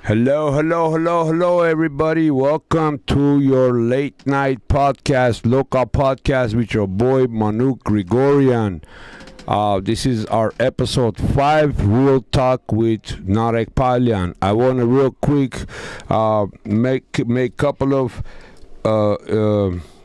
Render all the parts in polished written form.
Hello, hello, hello, hello, everybody. Welcome to your late night podcast, Loka podcast with your boy Manuk Grigoryan. This is our episode 5, Real Talk with Narek Palyan. I want to real quick make couple of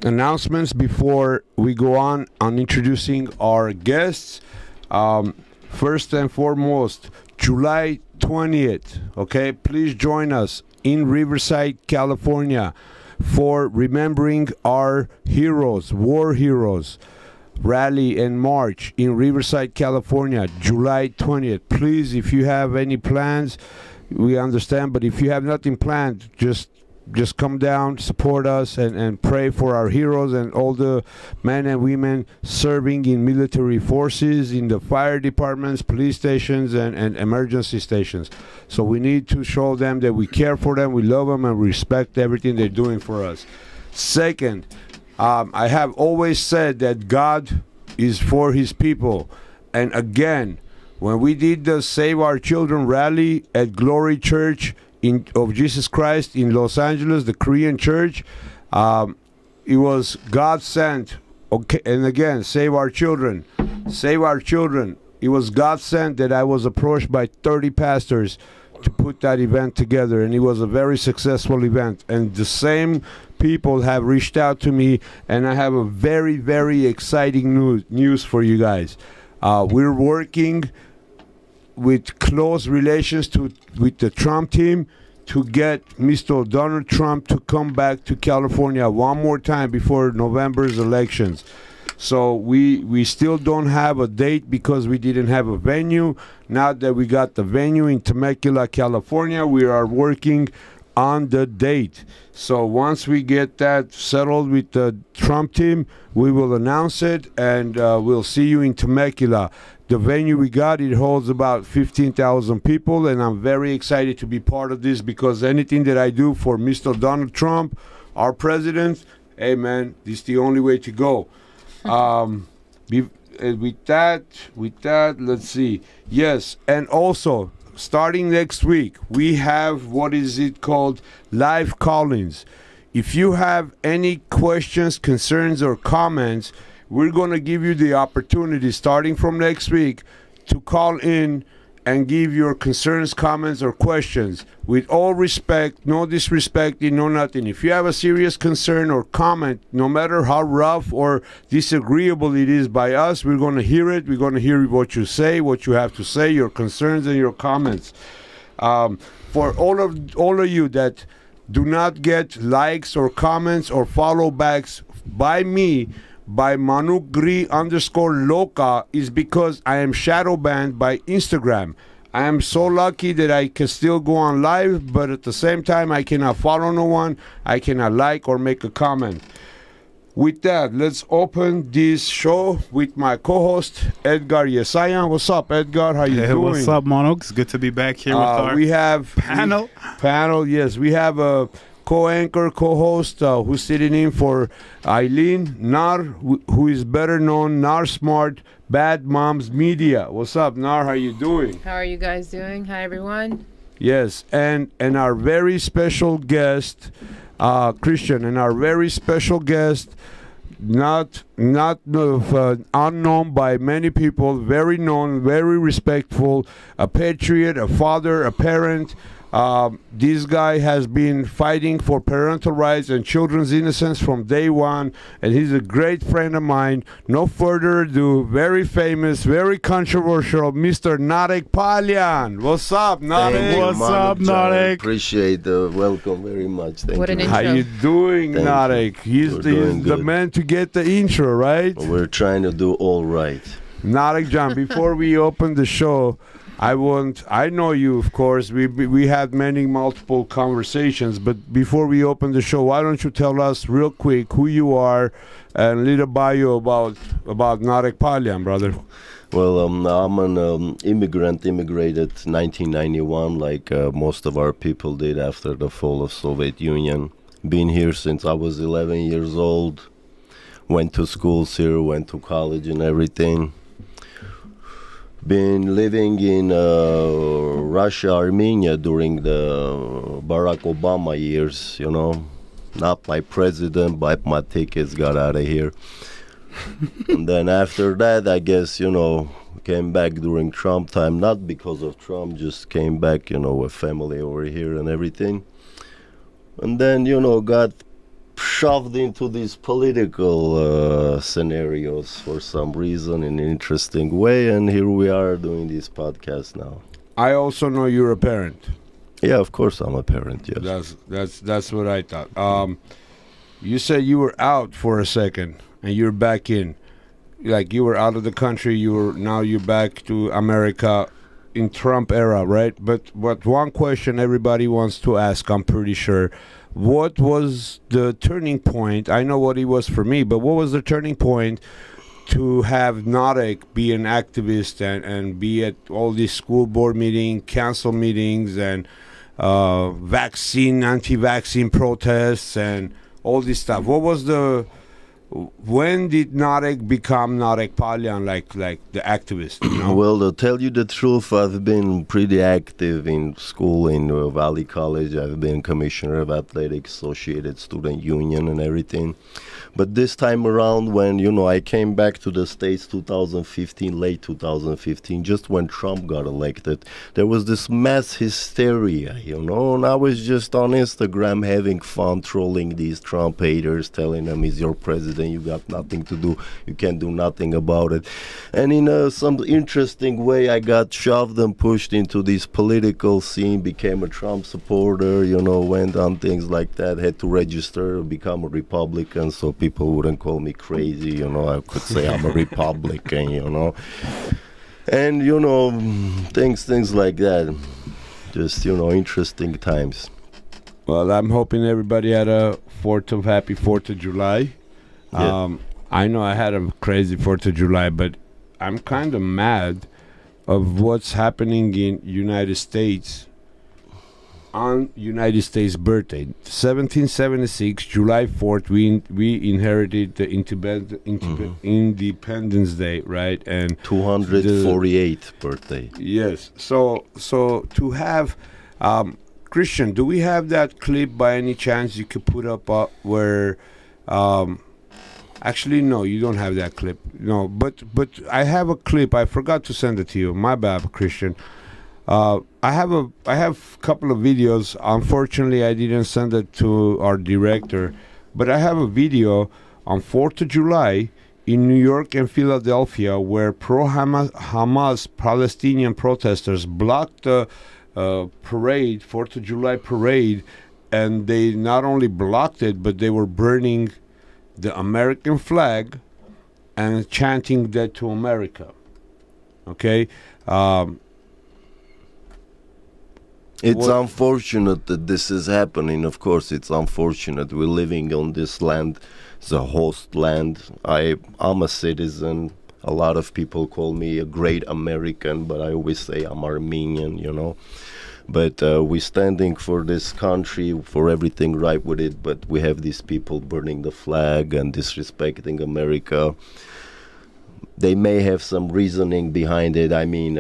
announcements before we go on introducing our guests. First and foremost, July 20th, okay? Please join us in Riverside, California for remembering our heroes, war heroes, rally and march in Riverside, California, July 20th. Please, if you have any plans, we understand, but if you have nothing planned, just come down, support us, and pray for our heroes and all the men and women serving in military forces, in the fire departments, police stations, and emergency stations. So we need to show them that we care for them, we love them, and respect everything they're doing for us. Second, I have always said that God is for his people. And again, when we did the Save Our Children rally at Glory Church of Jesus Christ in Los Angeles, the Korean church, it was God sent. Okay, and again, save our children, save our children. It was God sent that I was approached by 30 pastors to put that event together, and it was a very successful event. And the same people have reached out to me, and I have a very, very exciting news for you guys. We're working with close relations with the Trump team to get Mr. Donald Trump to come back to California one more time before November's elections. So we still don't have a date because we didn't have a venue. Now that we got the venue in Temecula, California, we are working on the date. So once we get that settled with the Trump team, we will announce it, and we'll see you in Temecula. The venue we got, it holds about 15,000 people, and I'm very excited to be part of this because anything that I do for Mr. Donald Trump, our president, hey man, this is the only way to go. With that, let's see. Yes, and also, starting next week, we have what is it called? Live call-ins. If you have any questions, concerns, or comments, we're going to give you the opportunity starting from next week to call in and give your concerns, comments, or questions with all respect, no disrespecting, no nothing. If you have a serious concern or comment, no matter how rough or disagreeable it is by us, we're going to hear it. We're going to hear what you say, what you have to say, your concerns and your comments. For all of you that do not get likes or comments or follow backs by me, by Manuk Gri_Loka, is because I am shadow banned by Instagram. I am so lucky that I can still go on live, but at the same time I cannot follow no one, I cannot like or make a comment. With that, let's open this show with my co-host Edgar Essayan. What's up, Edgar? How you doing? What's up, Manuk? It's good to be back here with our we have panel. Yes, we have a co-anchor, co-host who's sitting in for Eileen Nar, who is better known Nar Smart Bad Moms Media. What's up, Nar? How you doing? How are you guys doing? Hi, everyone. Yes, and our very special guest, Christian, and our very special guest, not unknown by many people, very known, very respectful, a patriot, a father, a parent. This guy has been fighting for parental rights and children's innocence from day one, and he's a great friend of mine. No further ado, very famous, very controversial, Mr. Narek Palyan. What's up, Narek? What's up, Narek? Appreciate the welcome very much. Thank What you. an intro. How you doing, Thank Narek? He's We're doing the good. man to get the intro, right? We're trying to do all right. Narek John, before we open the show, I know you, of course. We had multiple conversations, but before we open the show, why don't you tell us real quick who you are and a little bio about Narek Palyan, brother? Well, I'm an immigrated 1991, like most of our people did after the fall of Soviet Union. Been here since I was 11 years old. Went to schools here, went to college and everything. been living in Russia, Armenia during the Barack Obama years, Not my president, but my tickets got out of here. And then after that, I guess, came back during Trump time, not because of Trump, just came back, with family over here and everything. And then, got shoved into these political scenarios for some reason in an interesting way, and here we are doing this podcast now. I also know you're a parent. Yeah, of course I'm a parent, yes. That's what I thought. You said you were out for a second and you're back in. Like you were out of the country, now you're back to America in Trump era, right? But one question everybody wants to ask, I'm pretty sure, what was the turning point? I know what it was for me, but what was the turning point to have Narek be an activist and be at all these school board meetings, council meetings, and anti-vaccine protests and all this stuff? When did Narek become Narek Palyan, like the activist? Well, to tell you the truth, I've been pretty active in school in Valley College. I've been commissioner of athletics, Associated Student Union and everything. But this time around, when, I came back to the States 2015, late 2015, just when Trump got elected, there was this mass hysteria, and I was just on Instagram having fun, trolling these Trump haters, telling them, he's your president, you got nothing to do, you can't do nothing about it. And in some interesting way, I got shoved and pushed into this political scene, became a Trump supporter, went on things like that, had to register, become a Republican, so people wouldn't call me crazy, I could say I'm a Republican, and things like that. Just interesting times. Well, I'm hoping everybody had a happy 4th of July. Yeah. I know I had a crazy 4th of July, but I'm kind of mad of what's happening in United States on United States birthday. 1776, July 4th, we inherited the Independence Day, right? And 248th birthday. Yes. So to have Christian, do we have that clip by any chance you could put up where actually no, you don't have that clip. No, but I have a clip. I forgot to send it to you. My bad, Christian. I have a couple of videos. Unfortunately, I didn't send it to our director, but I have a video on 4th of July in New York and Philadelphia where pro-Hamas Palestinian protesters blocked the parade, 4th of July parade, and they not only blocked it, but they were burning the American flag and chanting "Dead to America." Okay. It's unfortunate that this is happening. Of course, it's unfortunate. We're living on this land. It's a host land. I'm a citizen. A lot of people call me a great American, but I always say I'm Armenian, But we're standing for this country, for everything right with it, but we have these people burning the flag and disrespecting America. They may have some reasoning behind it. I mean,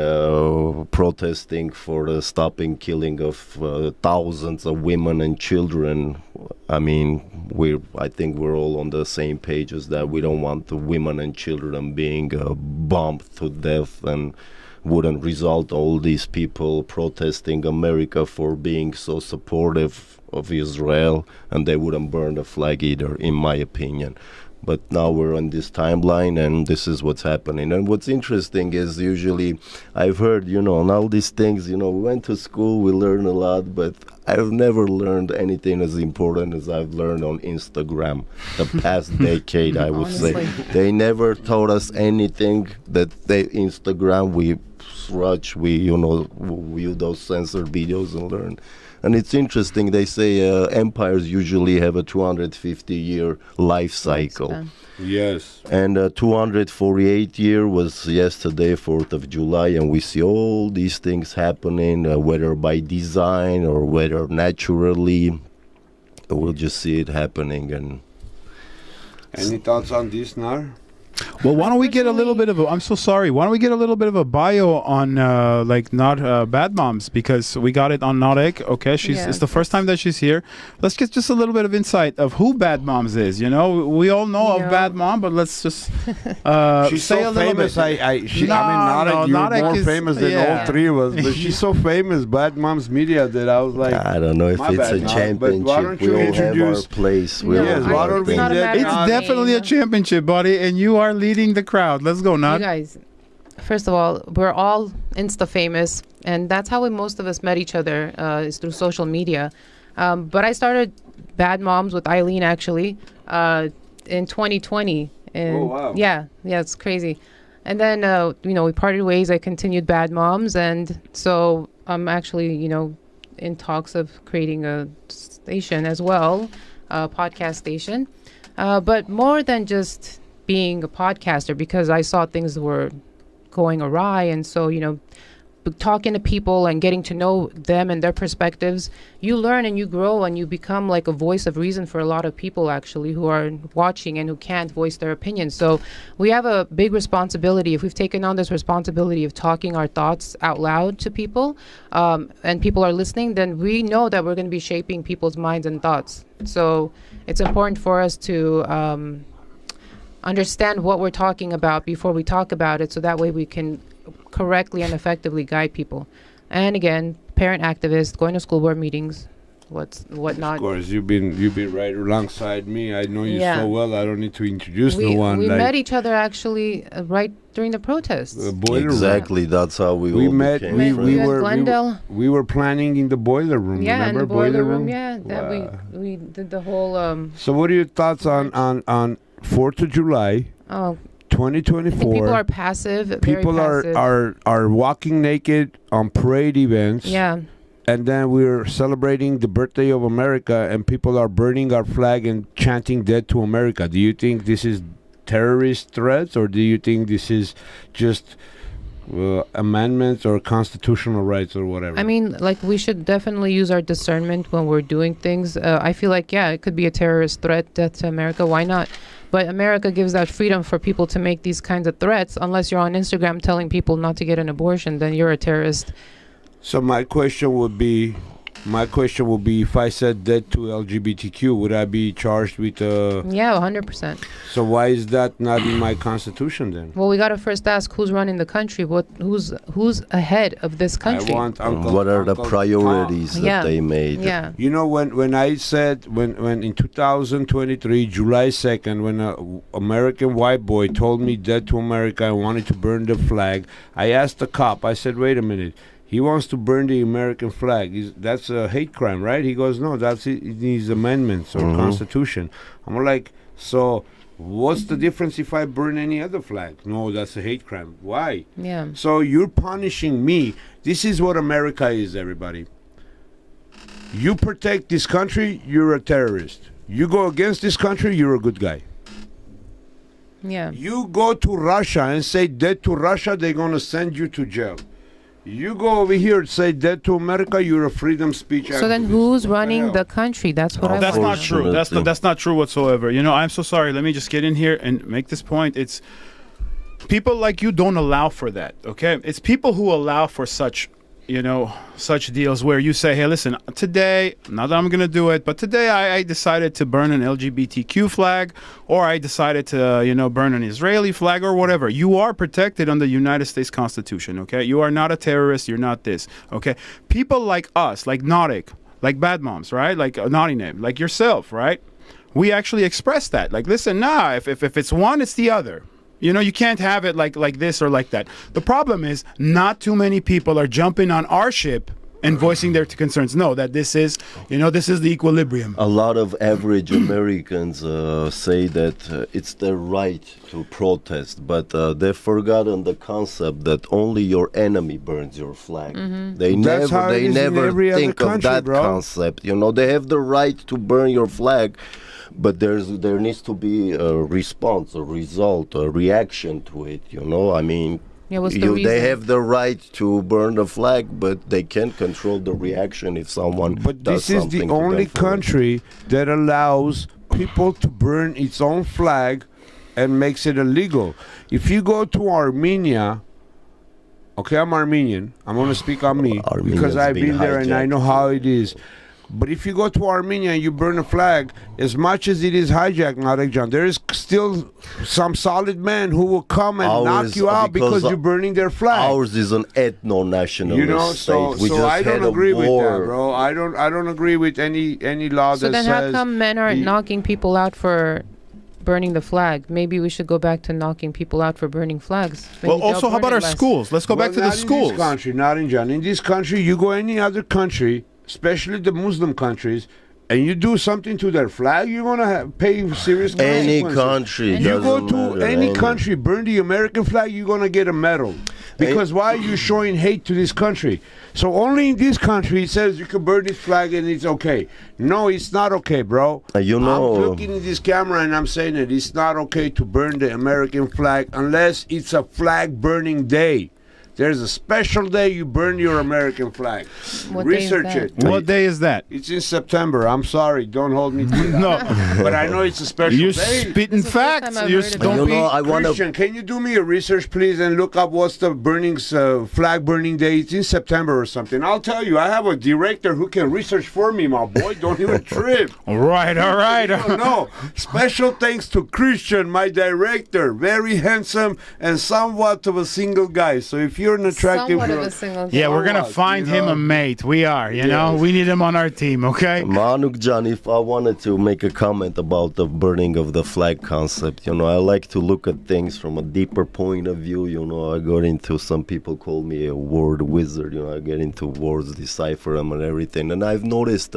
protesting for the stopping killing of thousands of women and children. I mean, I think we're all on the same page as that. We don't want the women and children being bombed to death, and wouldn't result all these people protesting America for being so supportive of Israel, and they wouldn't burn the flag either, in my opinion. But now we're on this timeline, and this is what's happening. And what's interesting is usually I've heard, on all these things, we went to school, we learned a lot, but I've never learned anything as important as I've learned on Instagram the past decade, I would say. They never taught us anything that Instagram, we search, we view those censored videos and learn. And it's interesting, they say empires usually have a 250-year life cycle. Yes. And 248 year was yesterday, 4th of July, and we see all these things happening, whether by design or whether naturally. We'll just see it happening. And any thoughts on this, Nar? Well, why don't we get a little bit of a, I'm so sorry. Why don't we get a little bit of a bio on not Bad Moms, because we got it on Narek. Okay, it's the first time that she's here. Let's get just a little bit of insight of who Bad Moms is. You know, we all know of Bad Mom, but let's just she's say so a little famous. bit. Narek, you're more famous than all three of us, but she's so famous, Bad Moms Media, that I was like, I don't know if it's a championship. We all have our place. It's definitely a championship, buddy, and you are leading the crowd. Let's go, Nat. You guys, first of all, we're all Insta famous, and that's how most of us met each other, is through social media. But I started Bad Moms with Eileen, actually, in 2020. And oh, wow. Yeah, it's crazy. And then, we parted ways. I continued Bad Moms, and so I'm actually, in talks of creating a station as well, a podcast station. But more than just being a podcaster, because I saw things were going awry, and so talking to people and getting to know them and their perspectives, you learn and you grow and you become like a voice of reason for a lot of people actually who are watching and who can't voice their opinions. So we have a big responsibility. If we've taken on this responsibility of talking our thoughts out loud to people, and people are listening, then we know that we're going to be shaping people's minds and thoughts. So it's important for us to understand what we're talking about before we talk about it, so that way we can correctly and effectively guide people. And again, parent activist, going to school board meetings, whatnot. Of course, you've been right alongside me. I know you so well. I don't need to introduce no one. We met each other actually right during the protests. Exactly, that's how we met. Glendale. We were planning in the boiler room. Yeah, remember? in the boiler room. Yeah, wow. we did the whole. So, what are your thoughts on 4th of July? 2024. People are passive. People very passive. are walking naked on parade events. Yeah. And then we're celebrating the birthday of America, and people are burning our flag and chanting "Dead to America." Do you think this is terrorist threats, or do you think this is just amendments or constitutional rights or whatever? I mean, like, we should definitely use our discernment when we're doing things. I feel like, it could be a terrorist threat, death to America. Why not? But America gives that freedom for people to make these kinds of threats. Unless you're on Instagram telling people not to get an abortion, then you're a terrorist. So my question would be, if I said dead to LGBTQ, would I be charged with Yeah, 100%. So why is that not in my constitution then? Well, we got to first ask who's running the country. Who's ahead of this country? What are the priorities that they made? Yeah. When I said, when in 2023, July 2nd, when an American white boy told me dead to America and wanted to burn the flag, I asked the cop, I said, wait a minute. He wants to burn the American flag. That's a hate crime, right? He goes, no, that's his amendments or constitution. I'm like, so what's the difference if I burn any other flag? No, that's a hate crime. Why? Yeah. So you're punishing me. This is what America is, everybody. You protect this country, you're a terrorist. You go against this country, you're a good guy. Yeah. You go to Russia and say dead to Russia, they're going to send you to jail. You go over here and say dead to America, you're a freedom speech activist. So then who's running the country? That's what I want. That's not true. That's not true whatsoever. I'm so sorry. Let me just get in here and make this point. It's people like you don't allow for that, okay? It's people who allow for such deals where you say, hey, listen, today, not that I'm going to do it, but today I decided to burn an LGBTQ flag, or I decided to, burn an Israeli flag or whatever. You are protected under the United States Constitution, okay? You are not a terrorist. You're not this, okay? People like us, like Narek, like Bad Moms, right? Like a naughty name, like yourself, right? We actually express that. Like, listen, if it's one, it's the other. You can't have it like this or like that. The problem is not too many people are jumping on our ship and voicing their concerns. No, that this is the equilibrium. A lot of average Americans say that it's their right to protest, but they've forgotten the concept that only your enemy burns your flag. Mm-hmm. They never think of that concept. They have the right to burn your flag. But there needs to be a response, a result, a reaction to it. I mean, they have the right to burn the flag, but they can't control the reaction if someone. But this is the only country that allows people to burn its own flag and makes it illegal. If you go to Armenia, okay, I'm Armenian. I'm going to speak on me because I've been there and I know how it is. But if you go to Armenia and you burn a flag, as much as it is hijacked, Marek John, there is still some solid men who will come and knock you out because you're burning their flag. Ours is an ethno-nationalist you know, state. So I don't agree with that, bro. I don't agree with any law that says. So then, how come men aren't knocking people out for burning the flag? Maybe we should go back to knocking people out for burning flags. Maybe Well, also, how about our schools? Let's go back to the schools. In this country, not in John. In this country, you go any other country, especially the Muslim countries, and you do something to their flag, you're going to pay serious consequences. Any country. You go to any country, burn the American flag, you're going to get a medal. Because why are you showing hate to this country? So only in this country it says you can burn this flag and it's okay. No, it's not okay, bro. You know, I'm looking at this camera and I'm saying that it's not okay to burn the American flag unless it's a flag burning day. There's a special day you burn your American flag. Research it. What day is that? It's in September. I'm sorry. Don't hold me to that. No. But I know it's a special You're day. spitting facts. Christian, can you do me a research, please, and look up what's the flag burning day? It's in September or something. I'll tell you. I have a director who can research for me, my boy. Don't even trip. All right. No. Special thanks to Christian, my director. Very handsome and somewhat of a single guy. So if you're an attractive girl, yeah, we're gonna find him a mate. We are, you know, we need him on our team. Okay, Manuk John, if I wanted to make a comment about the burning of the flag concept, you know, I like to look at things from a deeper point of view. You know, I got into, some people call me a word wizard. You know, I get into words, decipher them and everything. And I've noticed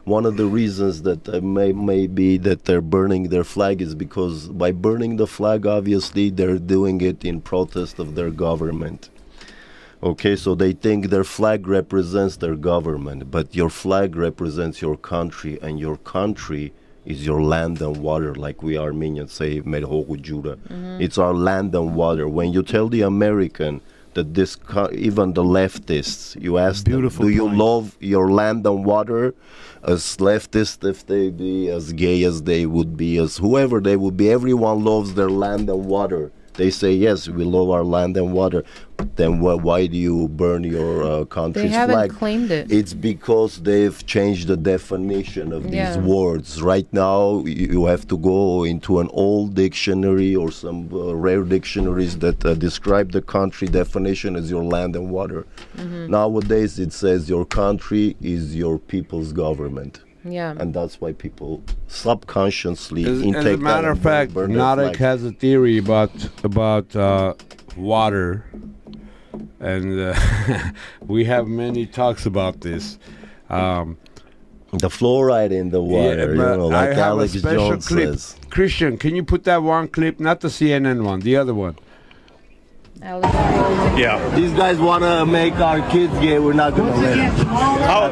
one of the reasons that may be that they're burning their flag is because by burning the flag, obviously they're doing it in protest of their government. Okay, so they think their flag represents their government, but your flag represents your country, and your country is your land and water, like we Armenians say, It's our land and water. When you tell the American that this, even the leftists, you ask them, do you love your land and water? As leftists, if they be as gay as they would be, as whoever they would be, everyone loves their land and water. They say, yes, we love our land and water. Then why do you burn your country's flag? They haven't claimed it. It's because they've changed the definition of these words. Right now, you have to go into an old dictionary or some rare dictionaries that describe the country definition as your land and water. Nowadays, it says your country is your people's government. Yeah. And that's why people subconsciously intake as a matter of fact, Narek has a theory about water, and we have many talks about this. The fluoride in the water, you know, like Alex Jones says. Christian, can you put that one clip, not the CNN one, the other one? Yeah. These guys want to make our kids gay. We're not going to let them.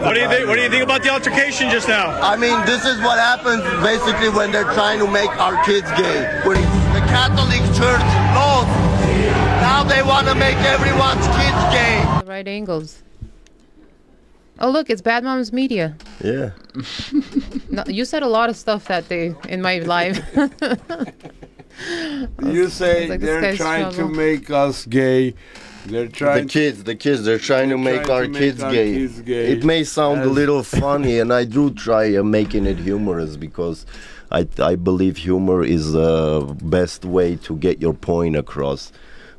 What do you think? What do you think about the altercation just now? I mean, this is what happens basically when they're trying to make our kids gay. When the Catholic Church lost, now they want to make everyone's kids gay. The right angles. Oh, look, it's Bad Moms Media. Yeah. No, you said a lot of stuff that day in my live. You say like, they're trying to make us gay. They're trying the kids, they're trying to make our kids gay. It may sound a little funny, and I do try making it humorous because I believe humor is the best way to get your point across.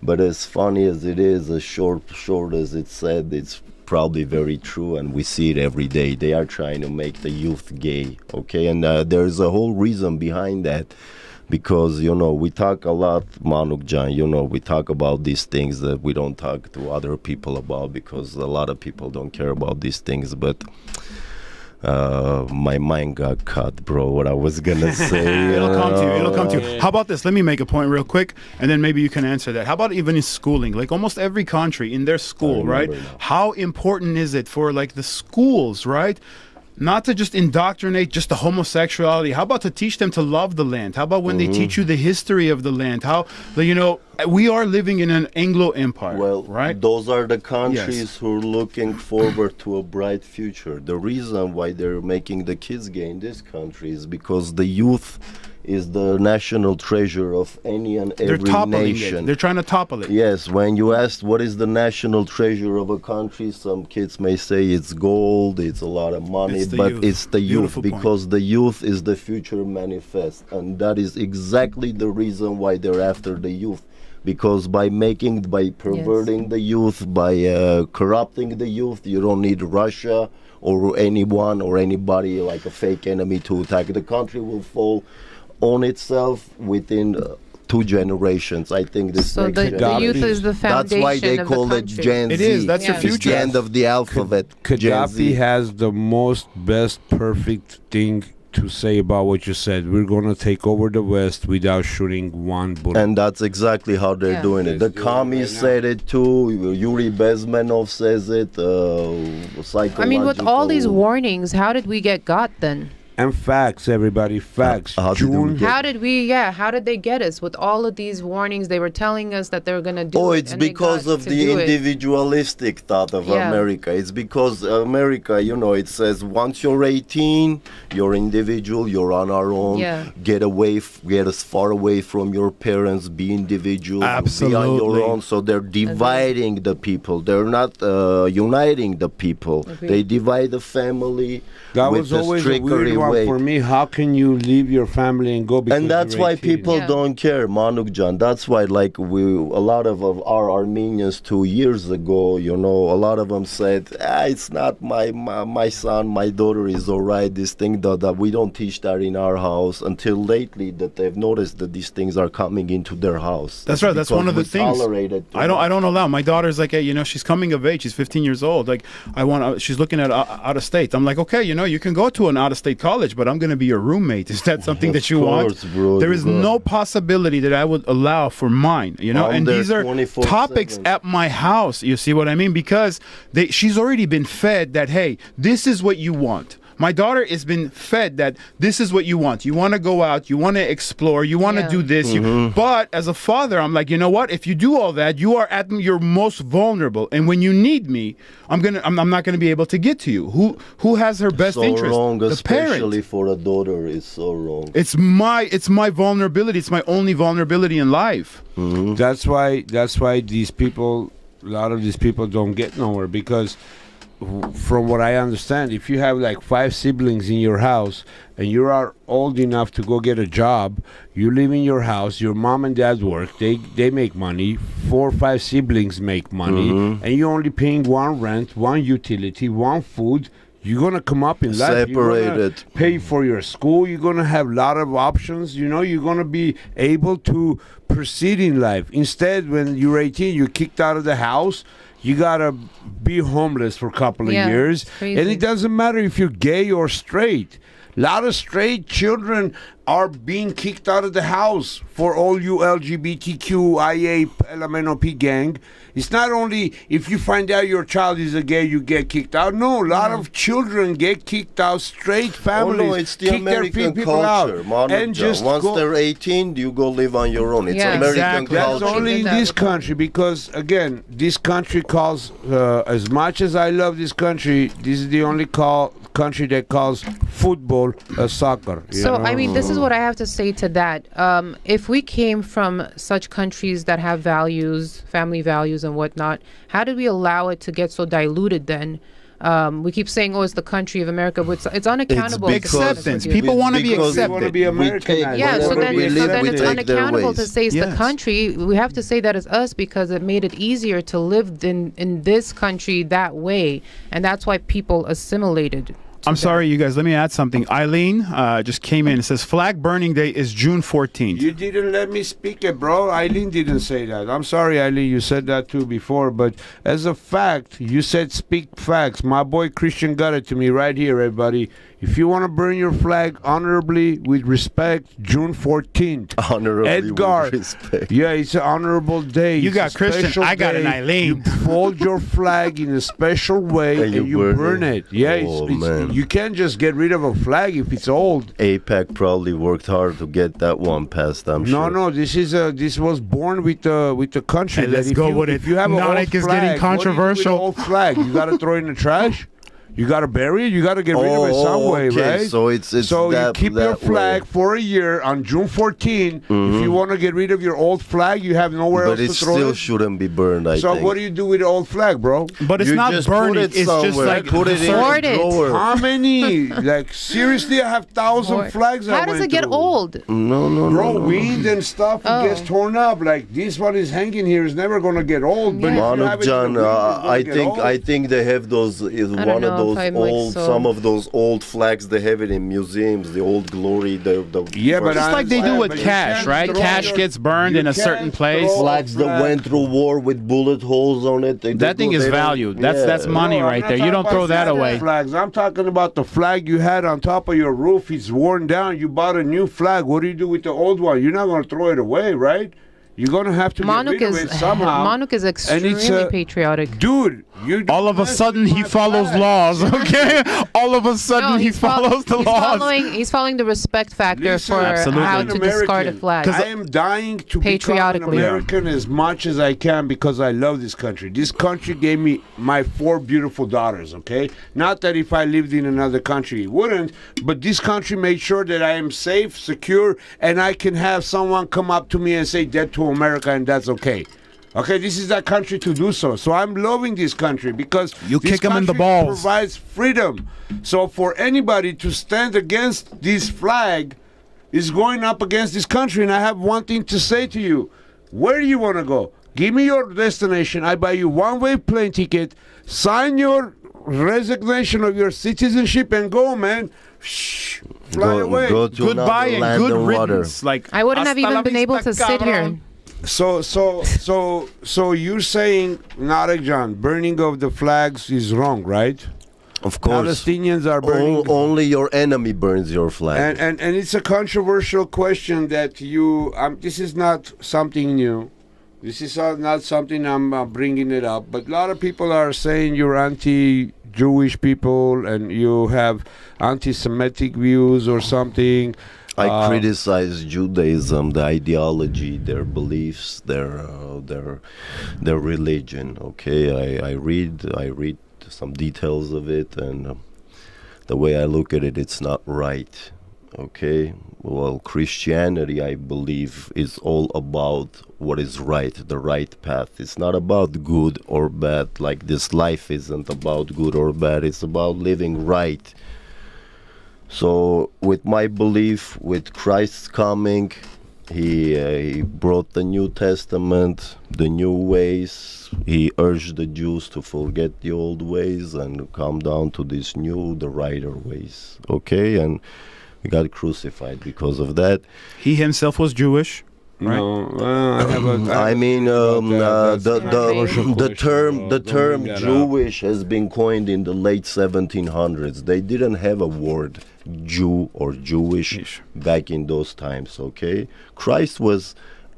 But as funny as it is, as short as it's said, it's probably very true, and we see it every day. They are trying to make the youth gay, okay? And there's a whole reason behind that. Because, you know, we talk a lot, Manuk John, you know, we talk about these things that we don't talk to other people about because a lot of people don't care about these things. But my mind got cut, bro, what I was going to say. It'll come to you. How about this? Let me make a point real quick, and then maybe you can answer that. How about even in schooling? Like almost every country in their school, right? How important is it for, like, the schools, right? Not to just indoctrinate just the homosexuality. How about to teach them to love the land? How about when they teach you the history of the land? How, you know, we are living in an Anglo empire, right? Those are the countries who are looking forward to a bright future. The reason why they're making the kids gay in this country is because the youth is the national treasure of any and They're every toppling nation. it. They're trying to topple it. Yes, when you ask what is the national treasure of a country, some kids may say it's gold, it's a lot of money, It's the but youth. it's the youth, Beautiful point. because the youth is the future manifest, and that is exactly the reason why they're after the youth. Because by perverting the youth, by corrupting the youth, you don't need Russia or anyone or anybody like a fake enemy to attack. The country will fall on itself within 2 generations. I think this So next the generation. youth is the foundation That's why they of call the it country. Gen It Z. is. That's your Yeah. It's future. the end of the alphabet. Gen Gaddafi Z. has the most best perfect thing to say about what you said. We're gonna take over the West without shooting one bullet. And that's exactly how they're Yeah. doing it. The Let's do it commies right now. said it too. Yuri Bezmenov says it. I mean, with all these psychological- warnings, how did we get got then? And facts, everybody, facts. How did we June. get- How did they get us with all of these warnings? They were telling us that they were going to do Oh, it. it's and they because got of to the do it. individualistic thought of Yeah. America. It's because America, it says once you're 18, you're individual, you're on our own. Yeah. Get as far away from your parents, be individual, be on Absolutely. your own. So they're dividing the people. They're not uniting the people. Agreed. They divide the family That with was a always a weird trickery one way. for me. How can you leave your family and go? Because And that's you're why 18? people Yeah. don't care, Manukjan. That's why, like, a lot of our Armenians 2 years ago, a lot of them said, it's not my son, my daughter is all right. This thing that we don't teach that in our house. Until lately, that they've noticed that these things are coming into their house. That's right. That's Because one of the we things. tolerate it too I don't much. allow. My daughter's like, hey, she's coming of age. She's 15 years old. Like, she's looking at out of state. I'm like, okay, you can go to an out of state college, but I'm going to be your roommate. Is that something that you want? course, bro, There is you got- no possibility that I would allow for mine. I'm And there these are 24/7. topics at my house. You see what I mean? Because she's already been fed that, hey, this is what you want. My daughter has been fed that this is what you want. You want to go out. You want to explore. You want to Yeah. do this. Mm-hmm. But as a father, I'm like, you know what? If you do all that, you are at your most vulnerable. And when you need me, I'm not gonna be able to get to you. Who has her best So interest? wrong, The especially parent. for a daughter, is so wrong. It's my vulnerability. It's my only vulnerability in life. That's why a lot of these people don't get nowhere, because from what I understand, if you have like 5 siblings in your house and you are old enough to go get a job, you live in your house, your mom and dad work, they make money, 4 or 5 siblings make money, and you're only paying 1 rent, 1 utility, 1 food. You're gonna come up in life. You're gonna Separated. pay for your school. You're gonna have a lot of options. You're gonna be able to proceed in life. Instead, when you're 18, you're kicked out of the house. You gotta be homeless for a couple of Yeah, years, it's crazy. and it doesn't matter if you're gay or straight. A lot of straight children are being kicked out of the house. For all you LGBTQIA LMNOP gang, it's not only if you find out your child is a gay, you get kicked out. No, a lot of children get kicked out. Straight families Oh no, it's the kick their American people culture, out, Manuk and Jan. just Once go. they're 18, you go live on your own. It's Yeah. American Exactly. That's culture. only Did in that this with them. country, because again, this country calls, as much as I love this country, this is the only country that calls football soccer. So, I mean, this is what I have to say to that. If we came from such countries that have values, family values and whatnot, how did we allow it to get so diluted then? We keep saying, it's the country of America, but it's unaccountable. It's to be honest acceptance. with you. People wanna be Because accepted. They wanna be Americanized. Yeah, so Whatever then, we live, we it's take their unaccountable to ways. say it's the Yes. country. We have to say that it's us because it made it easier to live in this country that way. And that's why people assimilated. I'm sorry, you guys. Let me add something. Eileen just came in. It says flag burning day is June 14th. You didn't let me speak it, bro. Eileen didn't say that. I'm sorry, Eileen. You said that too before. But as a fact, you said speak facts. My boy Christian got it to me right here, everybody. If you want to burn your flag honorably, with respect, June 14th. Honorably, Edgar. with respect. Yeah, it's an honorable day. You It's got a Christian, special I got an day. Eileen. You fold your flag in a special way And and you you burn burn it. it. Yeah, Oh, it's, man. you can't just get rid of a flag if it's old. APAC probably worked hard to get that one passed, I'm sure. No, this was born with the country. Hey, that let's if go you, with if it. you have an Nanik old is getting flag, what do you do with an controversial. old flag, you got to throw it in the trash. You got to bury it. You got to get rid of it some way, okay. right? So it's so that, you keep that your flag way. for a year on June 14. If you want to get rid of your old flag, you have nowhere But it else to throw still it. shouldn't be burned, I So think. what do you do with the old flag, bro? But it's You not just put burning. it It's just somewhere. like Put it in Hoard a it. drawer. How many? Like seriously, I have thousand flags. How does it get old? No, Bro, wind and stuff Oh. it gets torn up. Like this one is hanging here is never gonna get old. But if you have Manuk it in the John, wind, it's gonna I get think old. I think they have those. Is don't one of know those if I'm, like, old, so- some of those old flags. They have it in museums. The old glory. The Yeah, but Just I like they do understand, with but you cash, can't right? throw Cash your- gets burned you in a certain can't place. throw flags that flag. went through war with bullet holes on it. That thing is valued. That's money No, I'm right not there. You talking don't throw about that standard away. Flags. I'm talking about the flag you had on top of your roof. It's worn down. You bought a new flag. What do you do with the old one? You're not going to throw it away, right? You're going to have to get Manuk rid of it somehow. Manuk is extremely patriotic. Dude, you All of a don't sudden, mess he with my follows flag. laws. Okay. All of a sudden, No, he follows the laws. He's following the respect factor Listen, for Absolutely. how I'm to an discard a American. flag. I am dying to become an Patriotically. American as much as I can because I love this country. This country gave me my 4 beautiful daughters, okay? Not that if I lived in another country, it wouldn't, but this country made sure that I am safe, secure, and I can have someone come up to me and say, "Dead to America," and that's okay. Okay, this is that country to do so. So I'm loving this country because You this kick 'em in the country balls. provides freedom. So for anybody to stand against this flag is going up against this country. And I have one thing to say to you. Where do you want to go? Give me your destination. I buy you one-way plane ticket. Sign your resignation of your citizenship and go, man. Shh, fly away. Go to Goodbye another and land good and water. riddance. Like I wouldn't have hasta la even been able vista, to sit here. cabrón. So you're saying, Narek John, burning of the flags is wrong, right? Of course. Palestinians are burning. Only your enemy burns your flag. And it's a controversial question that you. This is not something new. This is not something I'm bringing it up. But a lot of people are saying you're anti-Jewish people and you have anti-Semitic views or something. I criticize Judaism, the ideology, their beliefs, their religion. Okay, I read some details of it, and the way I look at it, it's not right. Okay, well, Christianity, I believe, is all about what is right, the right path. It's not about good or bad. Like this life isn't about good or bad. It's about living right. So with my belief, with Christ's coming, he brought the New Testament, the new ways. He urged the Jews to forget the old ways and come down to this new, the righter ways. Okay, and he got crucified because of that. He himself was Jewish. Right. No, I have a. I mean, the term Don't term bring that up. Jewish has been coined in the late 1700s. They didn't have a word Jew or Jewish back in those times. Okay, Christ was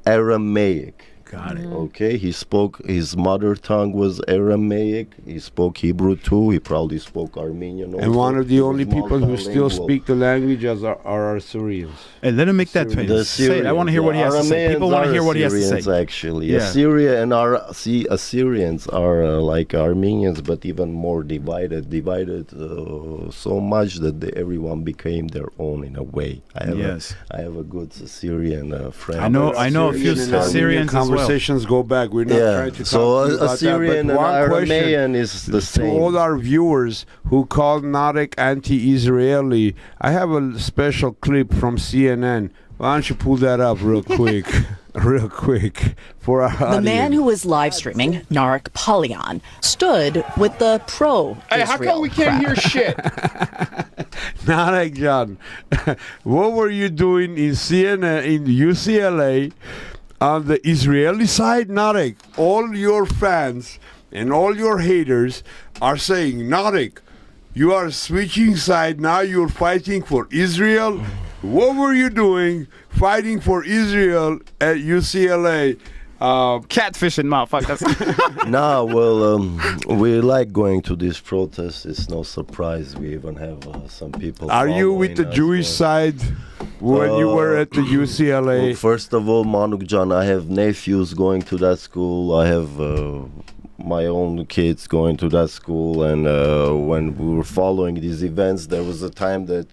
Aramaic. Got it. Okay, he spoke, his mother tongue was Aramaic. He spoke Hebrew too. He probably spoke Armenian also. And one of the He only was people who still multilingual. speak the language are Assyrians. And let him make that Syrians. point. Say it. I want to hear what he has to say. People want to hear what he has to Assyrians, say. actually, Yeah. Assyria and Assyrians are like Armenians, but even more divided so much that everyone became their own in a way. I have a good Assyrian friend. I know a few Assyrian and Assyrians as well. conversations go back. We're not trying to so talk to you about Assyrian that. But and one question Aramean is the to same. all our viewers who call Narek anti-Israeli, I have a special clip from CNN. Why don't you pull that up real quick? Real quick for our The audience. man who was live streaming, Narek Polyan, stood with the pro-Israel Hey, how come we can't hear shit? Narek John, what were you doing in CNN, in UCLA, on the Israeli side? Narek, all your fans and all your haters are saying, Narek, you are switching side, now you're fighting for Israel. What were you doing fighting for Israel at UCLA? Catfishing, motherfuckers. No, well, we like going to these protests. It's no surprise. We even have some people. Are you with the following us, Jewish side when you were at the Well, UCLA? first of all, Manuk John, I have nephews going to that school. I have my own kids going to that school, and when we were following these events, there was a time that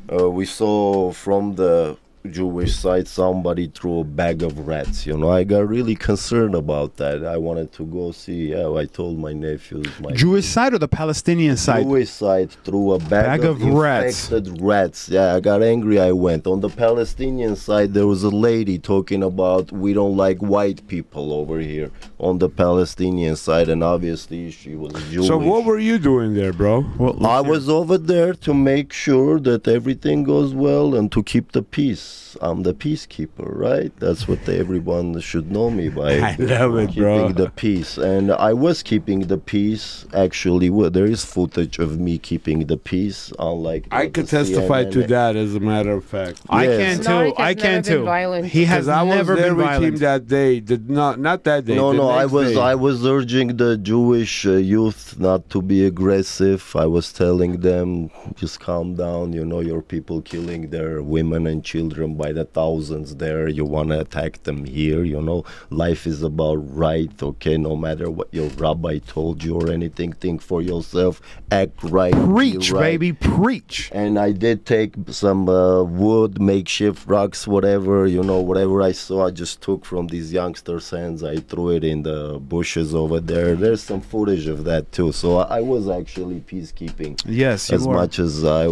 we saw from the Jewish side somebody threw a bag of rats. I got really concerned about that. I wanted to go see. I told my nephews. Jewish side or the Palestinian side? Jewish side threw a bag of infected rats. Yeah, I got angry. I went. On the Palestinian side, there was a lady talking about we don't like white people over here on the Palestinian side, and obviously she was Jewish. So what were you doing there, bro? Well, I was over there to make sure that everything goes well and to keep the peace. I'm the peacekeeper, right? That's what everyone should know me by. I love it, bro. Keeping the peace. And I was keeping the peace. Actually, there is footage of me keeping the peace, unlike I could testify to that, as a matter of fact. I Yes. can too. Narek has I can never been too. violent. He has 'Cause I was never there been with him violent. that day. Not that day. No, the no, next day. I was urging the Jewish youth not to be aggressive. I was telling them, just calm down. Your people killing their women and children by the thousands there. You want to attack them here. Life is about right, okay? No matter what your rabbi told you or anything, think for yourself, act right. Preach, be right. baby, preach. And I did take some wood, makeshift rocks, whatever, whatever I saw, I just took from these youngsters' hands. I threw it in the bushes over there. There's some footage of that too. So I was actually peacekeeping Yes, you as were. much as I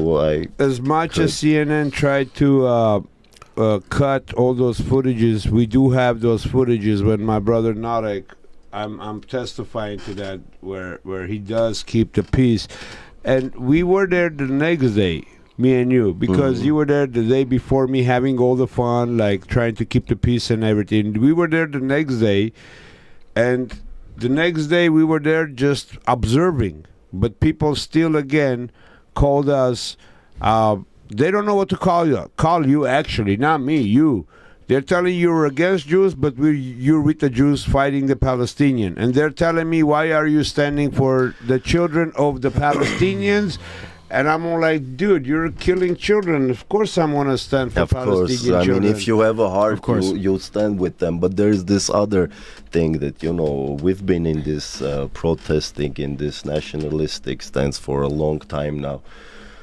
As much could. as CNN tried to cut all those footages, we do have those footages when my brother Narek, I'm testifying to that, where he does keep the peace. And we were there the next day, me and you, because you were there the day before me, having all the fun, like trying to keep the peace and everything. We were there the next day, and the next day we were there just observing. But people still again called us. They don't know what to call you. Call you, actually, not me. You. They're telling you you're against Jews, but you're with the Jews fighting the Palestinian. And they're telling me, why are you standing for the children of the Palestinians? And I'm all like, dude, you're killing children. Of course I'm going to stand for Of course, Palestinian I children. mean, if you have a heart, Of course. you'll stand with them. But there's this other thing that, we've been in this protesting in this nationalistic stance for a long time now.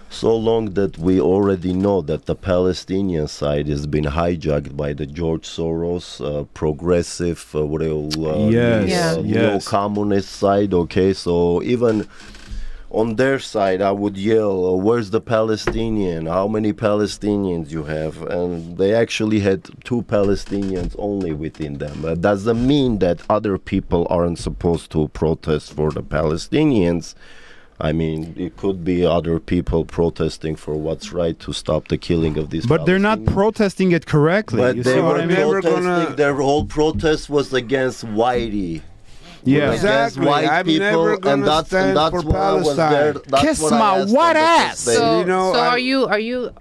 So long that we already know that the Palestinian side has been hijacked by the George Soros progressive, Yes. neo-communist side, okay? So even on their side, I would yell, where's the Palestinian? How many Palestinians you have? And they actually had 2 Palestinians only within them. That doesn't mean that other people aren't supposed to protest for the Palestinians. I mean, it could be other people protesting for what's right to stop the killing of these But they're not Palestinians. protesting it correctly. But You they see what were I mean? never protesting, gonna- their whole protest was against whitey. Yeah. Against Exactly. white I'm people, never gonna and that's stand why for I was there. Palestine. That's Kiss what I my asked white them to ass. stay. So, You know, so I-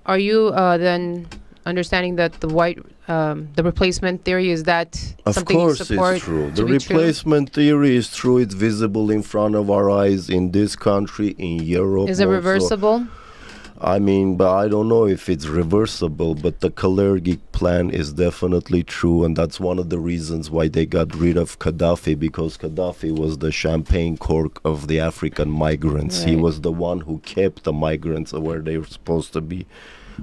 are you then understanding that the replacement theory is that Of something course you support it's true. to The be true? replacement theory is true. It's visible in front of our eyes in this country, in Europe. Is it also. reversible? I mean, but I don't know if it's reversible, but the Kalergi plan is definitely true, and that's one of the reasons why they got rid of Gaddafi, because Gaddafi was the champagne cork of the African migrants. He Right. was the one who kept the migrants where they were supposed to be.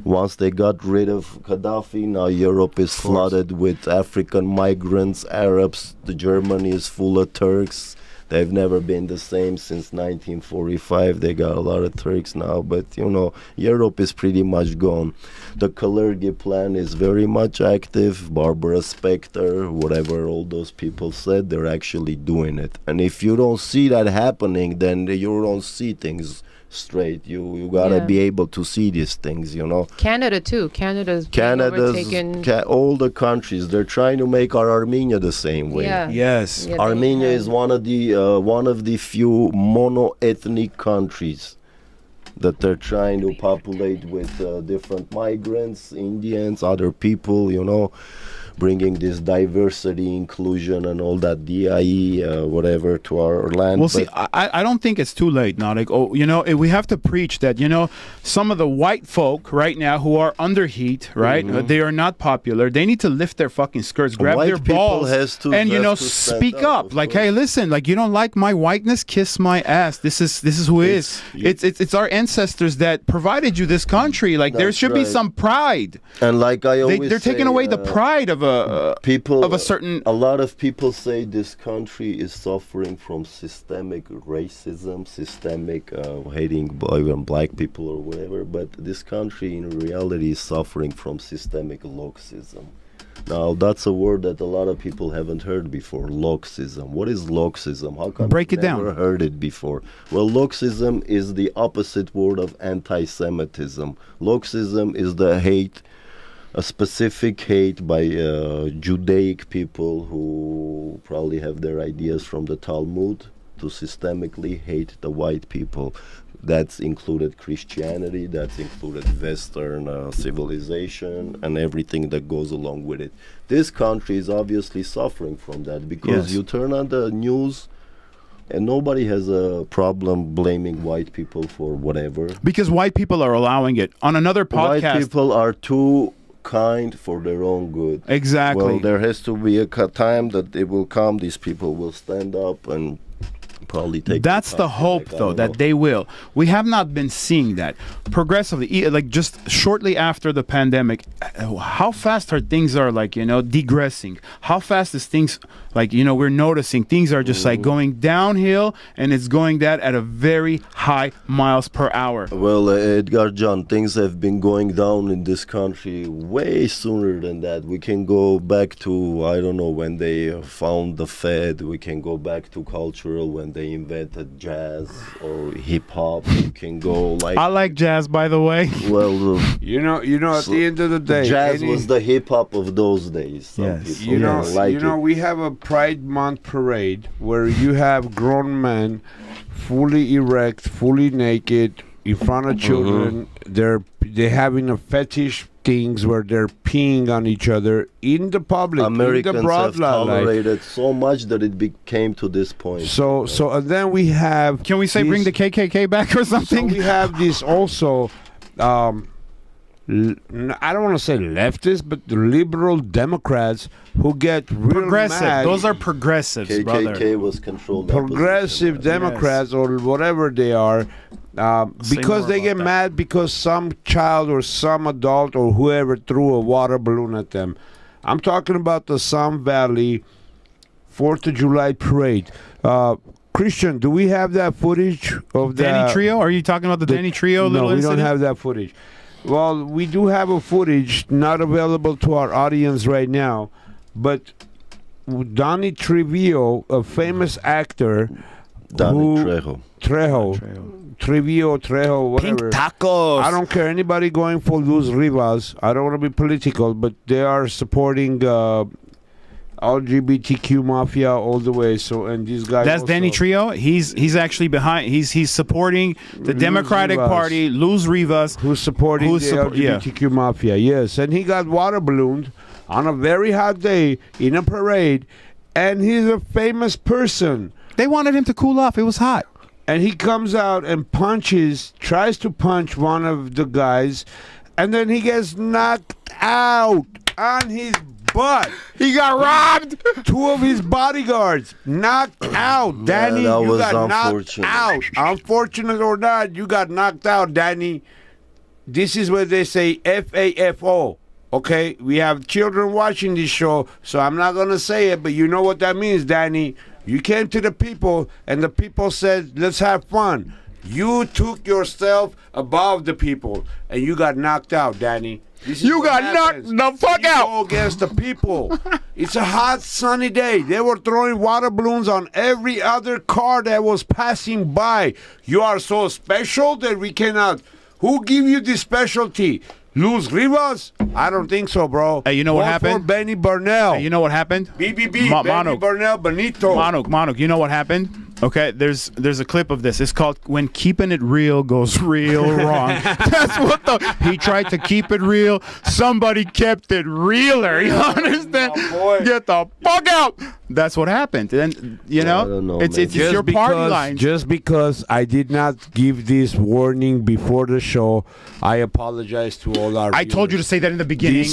Once they got rid of Gaddafi, now Europe is flooded with African migrants, Arabs. The Germany is full of Turks. They've never been the same since 1945. They got a lot of Turks now, but Europe is pretty much gone. The Kalergi plan is very much active. Barbara Specter, whatever all those people said, they're actually doing it. And if you don't see that happening, then you don't see things straight. You gotta Yeah. be able to see these things, Canada too. Canada's Canada's overtaken. all the countries, they're trying to make our Armenia the same way. Yeah. Yes. Yeah, they Armenia have- is one of the few mono-ethnic countries that they're trying to populate with different migrants, Indians, other people, bringing this diversity, inclusion, and all that DIE, whatever, to our land. Well, see, I don't think it's too late now. Like, oh, you know, we have to preach that, you know, some of the white folk right now who are under heat, right? They are not popular. They need to lift their fucking skirts, grab White their people balls, and, you know, has to stand speak up, up. of Like, course. hey, listen, like, you don't like my whiteness? Kiss my ass. This is who it is. It's our ancestors that provided you this country. Like, there That's should be right. some pride. And like I always They're taking say, away the pride of people of a certain. A lot of people say this country is suffering from systemic racism, systemic hating even black people or whatever, but this country in reality is suffering from systemic Loxism. Now that's a word that a lot of people haven't heard before. Loxism. What is Loxism? How come Break you've it down. never heard it before? Well, Loxism is the opposite word of anti-Semitism. Loxism is the hate, a specific hate by Judaic people who probably have their ideas from the Talmud to systemically hate the white people. That's included Christianity, that's included Western civilization and everything that goes along with it. This country is obviously suffering from that because Yes. you turn on the news and nobody has a problem blaming white people for whatever. Because white people are allowing it. On another podcast. White people are too kind for their own good. Exactly. Well, there has to be a time that it will come. These people will stand up and probably take. That's the hope, like, I though, don't that know. they will. We have not been seeing that progressively. Like just shortly after the pandemic, how fast are things are like, you know, degressing? How fast is things like, you know, we're noticing things are just like going downhill, and it's going that at a very high miles per hour. Well, Edgar John, things have been going down in this country way sooner than that. We can go back to, I don't know, when they found the Fed. We can go back to cultural when they invented jazz or hip hop. You can go like. I like jazz, by the way. Well, You know, at So the end of the day, jazz was the hip hop of those days. Some Yes. people you know, don't like it. we have a Pride Month parade where you have grown men, fully erect, fully naked, in front of children. They're having a fetish things where they're peeing on each other in the public, in the Americans broad have light. tolerated so much that it became to this point. So and then we have. Can we say bring the KKK back or So something? we have this also. I don't want to say leftist, but the liberal Democrats who get real Progressive. mad. Those are progressives, brother. KKK was controlled. Progressive opposition. Democrats or whatever they are, because more they get about that. mad because some child or some adult or whoever threw a water balloon at them. I'm talking about the Sun Valley 4th of July parade. Christian, do we have that footage of the Danny Trio? Are you talking about the Danny Trio No, little we incident? don't have that footage. Well, we do have a footage not available to our audience right now, but Donnie Trevijo, a famous actor, Danny who- Trejo. Trejo, whatever. tacos. I don't care anybody going for Luz Rivas. I don't want to be political, but they are supporting LGBTQ mafia all the way. So, and these guys. That's also, Danny Trio. He's actually behind. He's supporting the Luz Democratic Rivas. Party. Luz Rivas. who's supporting Who's the support- yeah. LGBTQ mafia. Yes, and he got water ballooned on a very hot day in a parade, and he's a famous person. They wanted him to cool off. It was hot. And he comes out and tries to punch one of the guys, and then he gets knocked out on his butt. He got robbed. Two of his bodyguards knocked out. Danny, that you was got knocked unfortunate. out. Unfortunate or not, you got knocked out, Danny. This is where they say FAFO. Okay, we have children watching this show, so I'm not going to say it, but you know what that means, Danny. You came to the people, and the people said, let's have fun. You took yourself above the people, and you got knocked out, Danny. This is You what got happens. knocked the fuck You out. go against the people. It's a hot, sunny day. They were throwing water balloons on every other car that was passing by. You are so special that we cannot. Who give you this specialty? Luz Rivas? I don't think so, bro. Hey, you know what Vote happened? For Benny Burnell. Hey, you know what happened? BBB, Ma- Benny Manuk. Burnell, Benito. Manuk, you know what happened? Okay, there's a clip of this. It's called "When Keeping It Real Goes Real Wrong." That's what he tried to keep it real. Somebody kept it realer. You understand? Get the fuck out. That's what happened. And you know, I don't know, it's man. your party line. Just because I did not give this warning before the show, I apologize to all our I told you to say that in the beginning.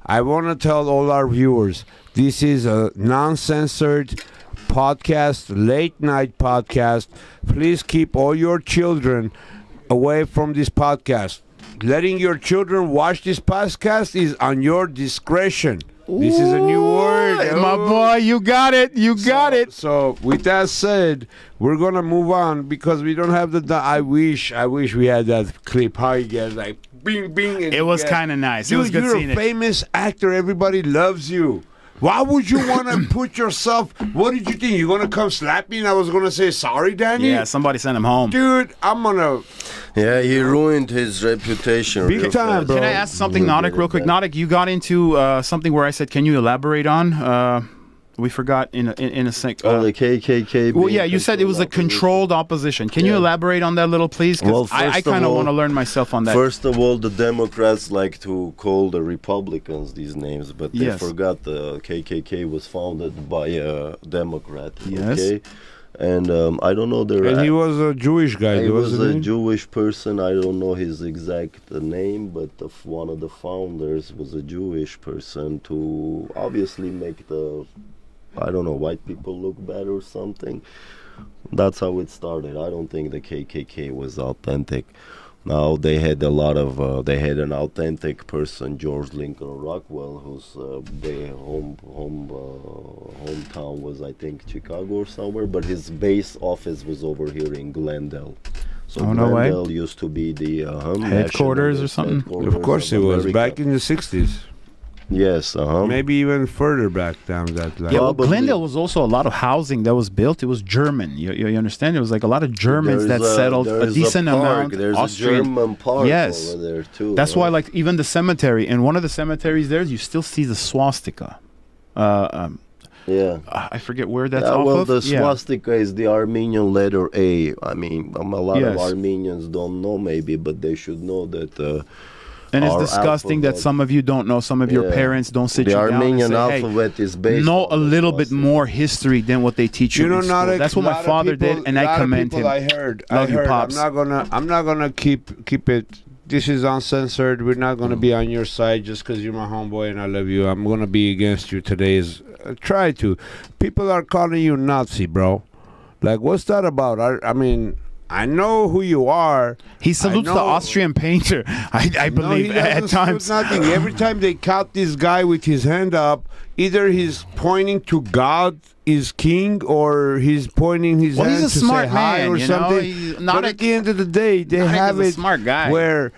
I want to tell all our viewers, this is a non-censored podcast, late night podcast. Please keep all your children away from this podcast. Letting your children watch this podcast is on your discretion. This is a new word. My boy, you got it. You got it. So with that said, we're gonna move on because we don't have the. I wish we had that clip. How you get like bing bing. And It was kind of nice. It was good seeing You're a famous actor. Everybody loves you. Why would you want to put yourself? What did you think? You're gonna come slap me and I was gonna say sorry, Danny? Yeah, somebody sent him home. Dude, I'm gonna. Yeah, he ruined his reputation. Big real time, fast. bro. Can I ask something, Nautic, real quick? Nautic, you got into something where I said, can you elaborate on? We forgot in a sec. Oh, the KKK. Well, yeah, you said it was a controlled opposition. Can you elaborate on that little, please? 'Cause Well, I kind of want to learn myself on that. First of all, the Democrats like to call the Republicans these names, but they Yes. forgot the KKK was founded by a Democrat. Yes. Okay? And I don't know their. And he was a Jewish guy. He was wasn't a he? Jewish person. I don't know his exact name, but one of the founders was a Jewish person to obviously make the, I don't know, white people look bad or something. That's how it started. I don't think the KKK was authentic. Now they had a lot of, they had an authentic person, George Lincoln Rockwell, whose their hometown was, I think, Chicago or somewhere, but his base office was over here in Glendale. So Oh, no way. Glendale used to be the Headquarters national or something? headquarters Of course of it was. America. Back in the 60s. Yes, Maybe even further back down that line. Yeah, well, Probably. Glendale was also a lot of housing that was built. It was German. You understand? It was like a lot of Germans that settled a there's decent park. amount. There's Austrian. a German park Yes. over there too. That's why, like, even the cemetery, in one of the cemeteries there, you still see the swastika. Yeah. I forget where that's Yeah, off well, of. the Yeah. swastika is the Armenian letter A. I mean, a lot of Yes. Armenians don't know maybe, but they should know that. And it's our disgusting that alphabet- some of you don't know. Some of your Yeah. parents don't sit the you Armenian down and say, alphabet is hey, based know on a the little bit swastika. more history than what they teach you, You know, in school. not That's what my father did, and I commend him. I heard. Love you, Pops. I'm not gonna keep it. This is uncensored. We're not gonna be on your side just because you're my homeboy and I love you. I'm gonna be against you today. Try to. People are calling you Nazi, bro. Like, what's that about? I mean, I know who you are. He salutes the know- Austrian painter. I No, believe he at doesn't times. salute nothing. Every time they count this guy with his hand up, either he's pointing to God is king, or he's pointing his Well, hand he's a to smart say hi man, or you know? something. He's not But a- at the end of the day, they Not have a it smart guy. where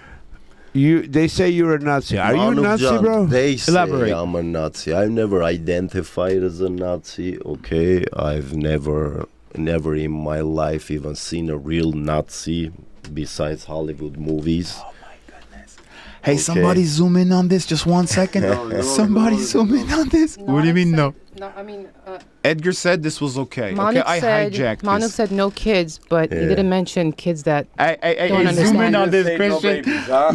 they say you're a Nazi. Are you a Manuk Nazi, John, bro? They say Elaborate. I'm a Nazi. I've never identified as a Nazi, okay? I've never in my life even seen a real Nazi besides Hollywood movies. Hey, Okay. somebody zoom in on this. Just 1 second. Somebody zoom in on this. What do you mean, no? No, I mean, Edgar said this was okay. Manuk Okay, I said hijacked Manuk this. said no kids, but he Yeah. didn't mention kids that don't Hey, zoom in understand. on this, Christian.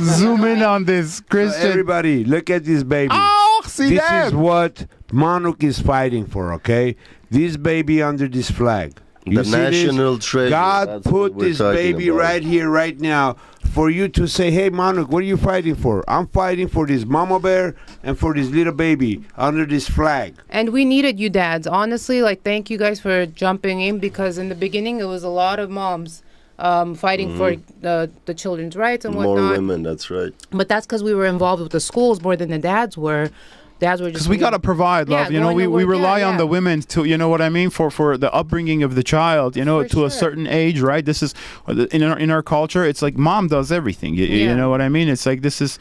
Zoom in on this, Christian. Everybody, look at this baby. Oh, see This that? is what Manuk is fighting for, okay? This baby under this flag. You The see this? national treasure. God that's what put we're this talking baby about. right here, right now, for you to say, hey, Manuk, what are you fighting for? I'm fighting for this mama bear and for this little baby under this flag. And we needed you dads. Honestly, like, thank you guys for jumping in, because in the beginning it was a lot of moms fighting for the children's rights and More whatnot. women, that's right. But that's because we were involved with the schools more than the dads were. Dads were just Because we got to provide love. Yeah, You know, going we to work, rely yeah, on the yeah. women to, you know what I mean, for the upbringing of the child, you know, For to sure. a certain age, right? This is in our culture, it's like mom does everything. You Yeah. know what I mean? It's like this is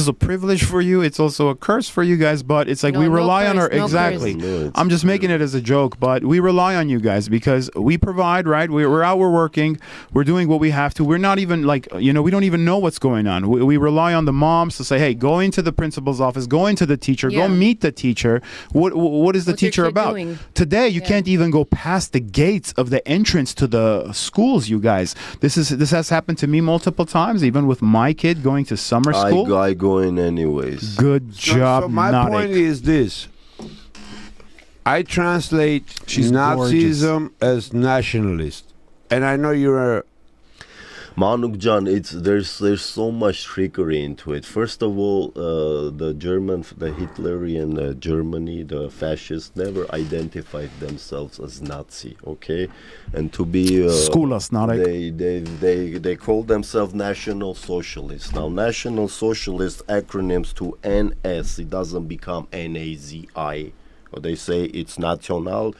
a privilege for you. It's also a curse for you guys, but it's like No, we no rely on curse, our no exactly. curse. No, it's I'm just making it as a joke, but we rely on you guys because we provide, right? We're out, we're working, we're doing what we have to. We're not even like, you know, we don't even know what's going on. We rely on the moms to say, hey, go into the principal's office, go into the teacher, Yeah. go don't meet the teacher, what is the What's your teacher kid about? doing? Today, you Yeah. can't even go past the gates of the entrance to the schools, you guys. This has happened to me multiple times, even with my kid going to summer school. I go in anyways. Good job, So my Narek. point is this. I translate She's Nazism as nationalist. And I know you're a Manuk John, there's so much trickery into it. First of all, the Hitlerian Germany, the fascists never identified themselves as Nazi, okay? And to be School us, Narek. they call themselves National Socialists. Now, National Socialist acronyms to NS, it doesn't become NAZI. Or they say it's National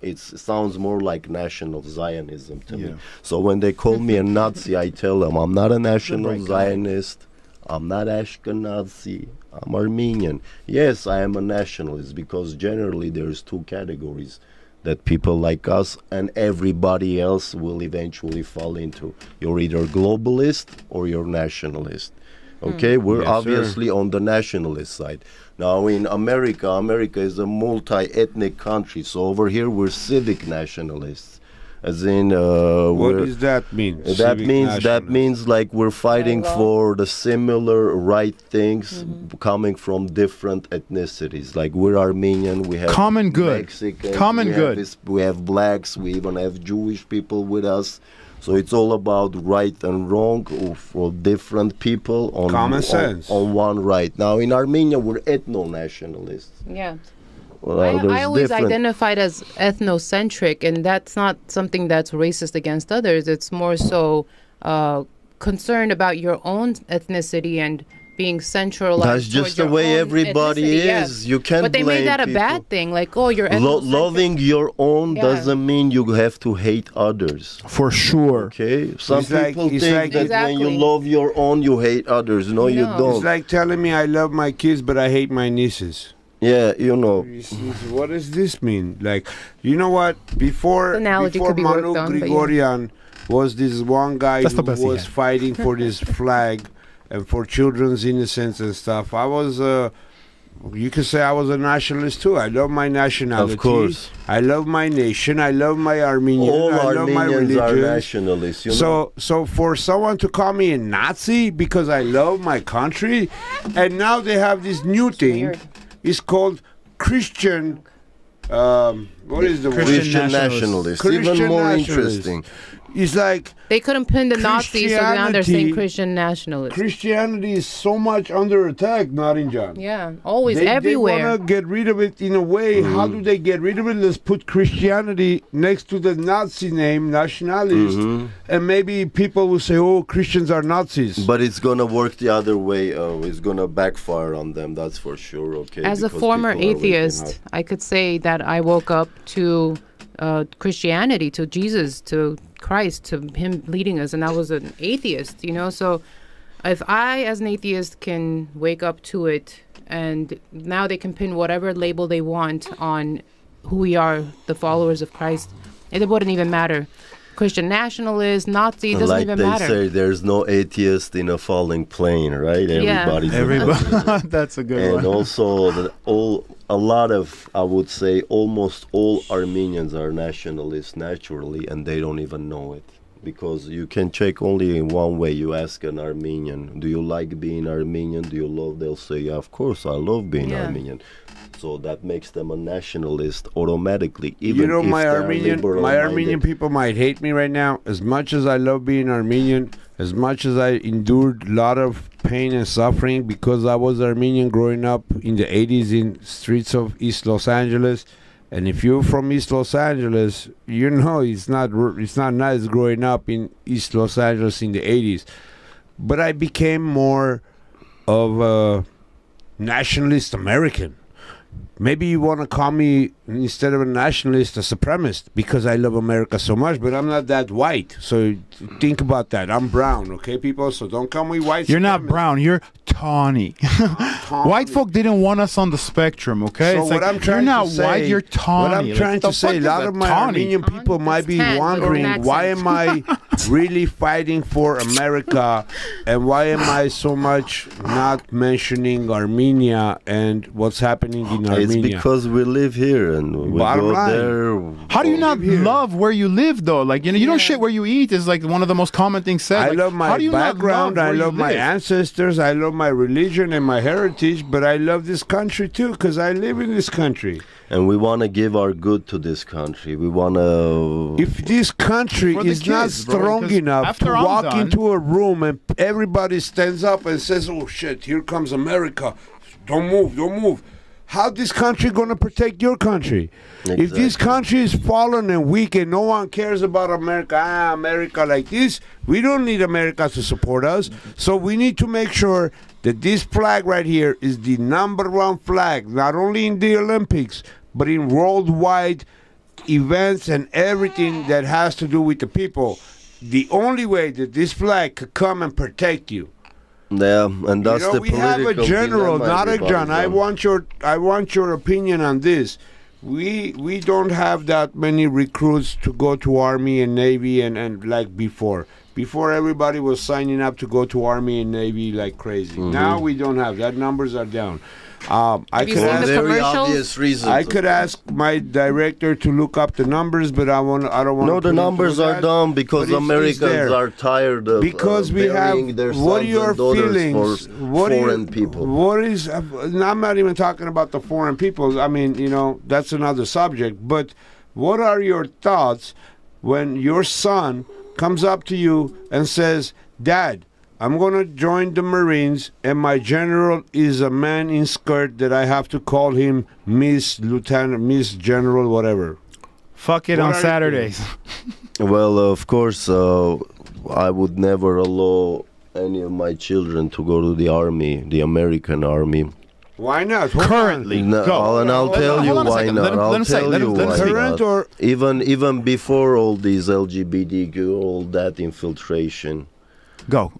it sounds more like National Zionism to me. So when they call me a Nazi, I tell them I'm not a National Zionist, I'm not Ashkenazi, I'm Armenian. Yes, I am a nationalist because generally there's two categories that people like us and everybody else will eventually fall into. You're either globalist or you're nationalist. Okay, we're Yes, obviously on the nationalist side. Now in America is a multi-ethnic country, so over here we're civic nationalists. As in, what does that mean? That means like we're fighting for the similar right things coming from different ethnicities. Like we're Armenian, we have Common good. Mexicans, Common we good. we have blacks, we even have Jewish people with us. So it's all about right and wrong for different people on Common sense. on one right. Now in Armenia we're ethno-nationalists. Yeah. Well, I always different- identified as ethnocentric, and that's not something that's racist against others. It's more so concerned about your own ethnicity and being centralized. That's just towards the your way own everybody ethnicity, is. You can't But they blame made that a people. bad thing. Like, oh, you're ethnocentric. Loving your own Yeah. doesn't mean you have to hate others. For sure. Okay, some It's like- people it's think like- that when you Exactly. love your own, you hate others. No, you No. don't. It's like telling me I love my kids, but I hate my nieces. Yeah, you know. What does this mean? Like, you know what? Before The analogy could be worked Manuk on, but yeah. Grigoryan was this one guy That's the who best he was had. fighting for this flag and for children's innocence and stuff. I was, you could say I was a nationalist too. I love my nationality. Of course. I love my nation. I love my Armenian. All I love my Armenians are religion. nationalists. You know? So for someone to call me a Nazi because I love my country, and now they have this new thing. weird. It's called Christian. What is the word? nationalist. Christian nationalists. Christian Even more nationalist. interesting. It's like They couldn't pin the Nazis, so now they're saying Christianity- Christian nationalists. Christianity is so much under attack, Nottingham. Yeah, always, They everywhere. want to get rid of it in a way. How do they get rid of it? Let's put Christianity next to the Nazi name, nationalist, and maybe people will say, "Oh, Christians are Nazis." But it's gonna work the other way. It's gonna backfire on them. That's for sure. Okay. As a because former people are waking atheist, up. I could say that I woke up to Christianity, to Jesus, to Christ, to Him leading us, and I was an atheist, you know. So if I, as an atheist, can wake up to it, and now they can pin whatever label they want on who we are, the followers of Christ, it wouldn't even matter. Christian nationalist, Nazi, it doesn't like even they matter. say, there's no atheist in a falling plane, right? Yeah. Everybody's an Everybody. atheist. That's a good And one. also, a lot of, I would say, almost all Armenians are nationalists naturally, and they don't even know it. Because you can check only in one way. You ask an Armenian, do you like being Armenian? Do you love? They'll say, yeah, of course, I love being Yeah. Armenian. So that makes them a nationalist automatically. Even You know, if my they're Armenian liberal-minded. people might hate me right now. As much as I love being Armenian, as much as I endured a lot of pain and suffering because I was Armenian growing up in the 80s in streets of East Los Angeles. And if you're from East Los Angeles, you know it's not nice growing up in East Los Angeles in the 80s. But I became more of a nationalist American. Maybe you want to call me, instead of a nationalist, a supremacist because I love America so much, but I'm not that white. So think about that. I'm brown, okay, people? So don't call me white. You're not supremacist. brown. You're tawny. White folk didn't want us on the spectrum, okay? So It's what like, I'm trying you're not to say, white, you're tawny. What I'm Like, trying the to say, fuck a is lot of my tawny? Armenian people Tawny? might be It's tan, wondering, with an why am I really fighting for America, and why am I so much not mentioning Armenia and what's happening in Armenia? It's because we live here and we Bottom go line. there. How do you not love where you live, though? Like, you don't shit where you eat is like one of the most common things said. I Like, love how my do you not background, I where you love my live? ancestors, I love my religion and my heritage, but I love this country too because I live in this country. And we want to give our good to this country. We want to... If this country For the is not kids, bro, strong 'cause enough after to I'm walk done- into a room and everybody stands up and says, "Oh shit, here comes America. Don't move, don't move." How this country going to protect your country? If this country is fallen and weak and no one cares about America, America like this, we don't need America to support us. So we need to make sure that this flag right here is the #1 flag, not only in the Olympics, but in worldwide events and everything that has to do with the people. The only way that this flag could come and protect you. Yeah, and that's the We have a political general, dilemma, not a everybody, John. I want your opinion on this. We don't have that many recruits to go to Army and Navy and like before. Before everybody was signing up to go to Army and Navy like crazy. Now we don't have that. Numbers are down. I Have you could seen ask, the very commercials? obvious reasons. I could ask my director to look up the numbers, but I don't want. No, the numbers are down because But it's Americans there. are tired of Because we burying have their what are sons your and daughters feelings? for What are foreign you- people. What is? I'm not even talking about the foreign people. I mean, that's another subject. But what are your thoughts when your son comes up to you and says, "Dad, I'm going to join the Marines, and my general is a man in skirt that I have to call him Miss Lieutenant, Miss General, whatever." Fuck it What on are you Saturdays. Well, of course, I would never allow any of my children to go to the army, the American army. Why not? Hold on. Currently. No, Go. and I'll tell Hold you on a why second. not. Let him I'll say- tell let him- you let him why speak. Current not. or Even before all these LGBTQ, all that infiltration, Go.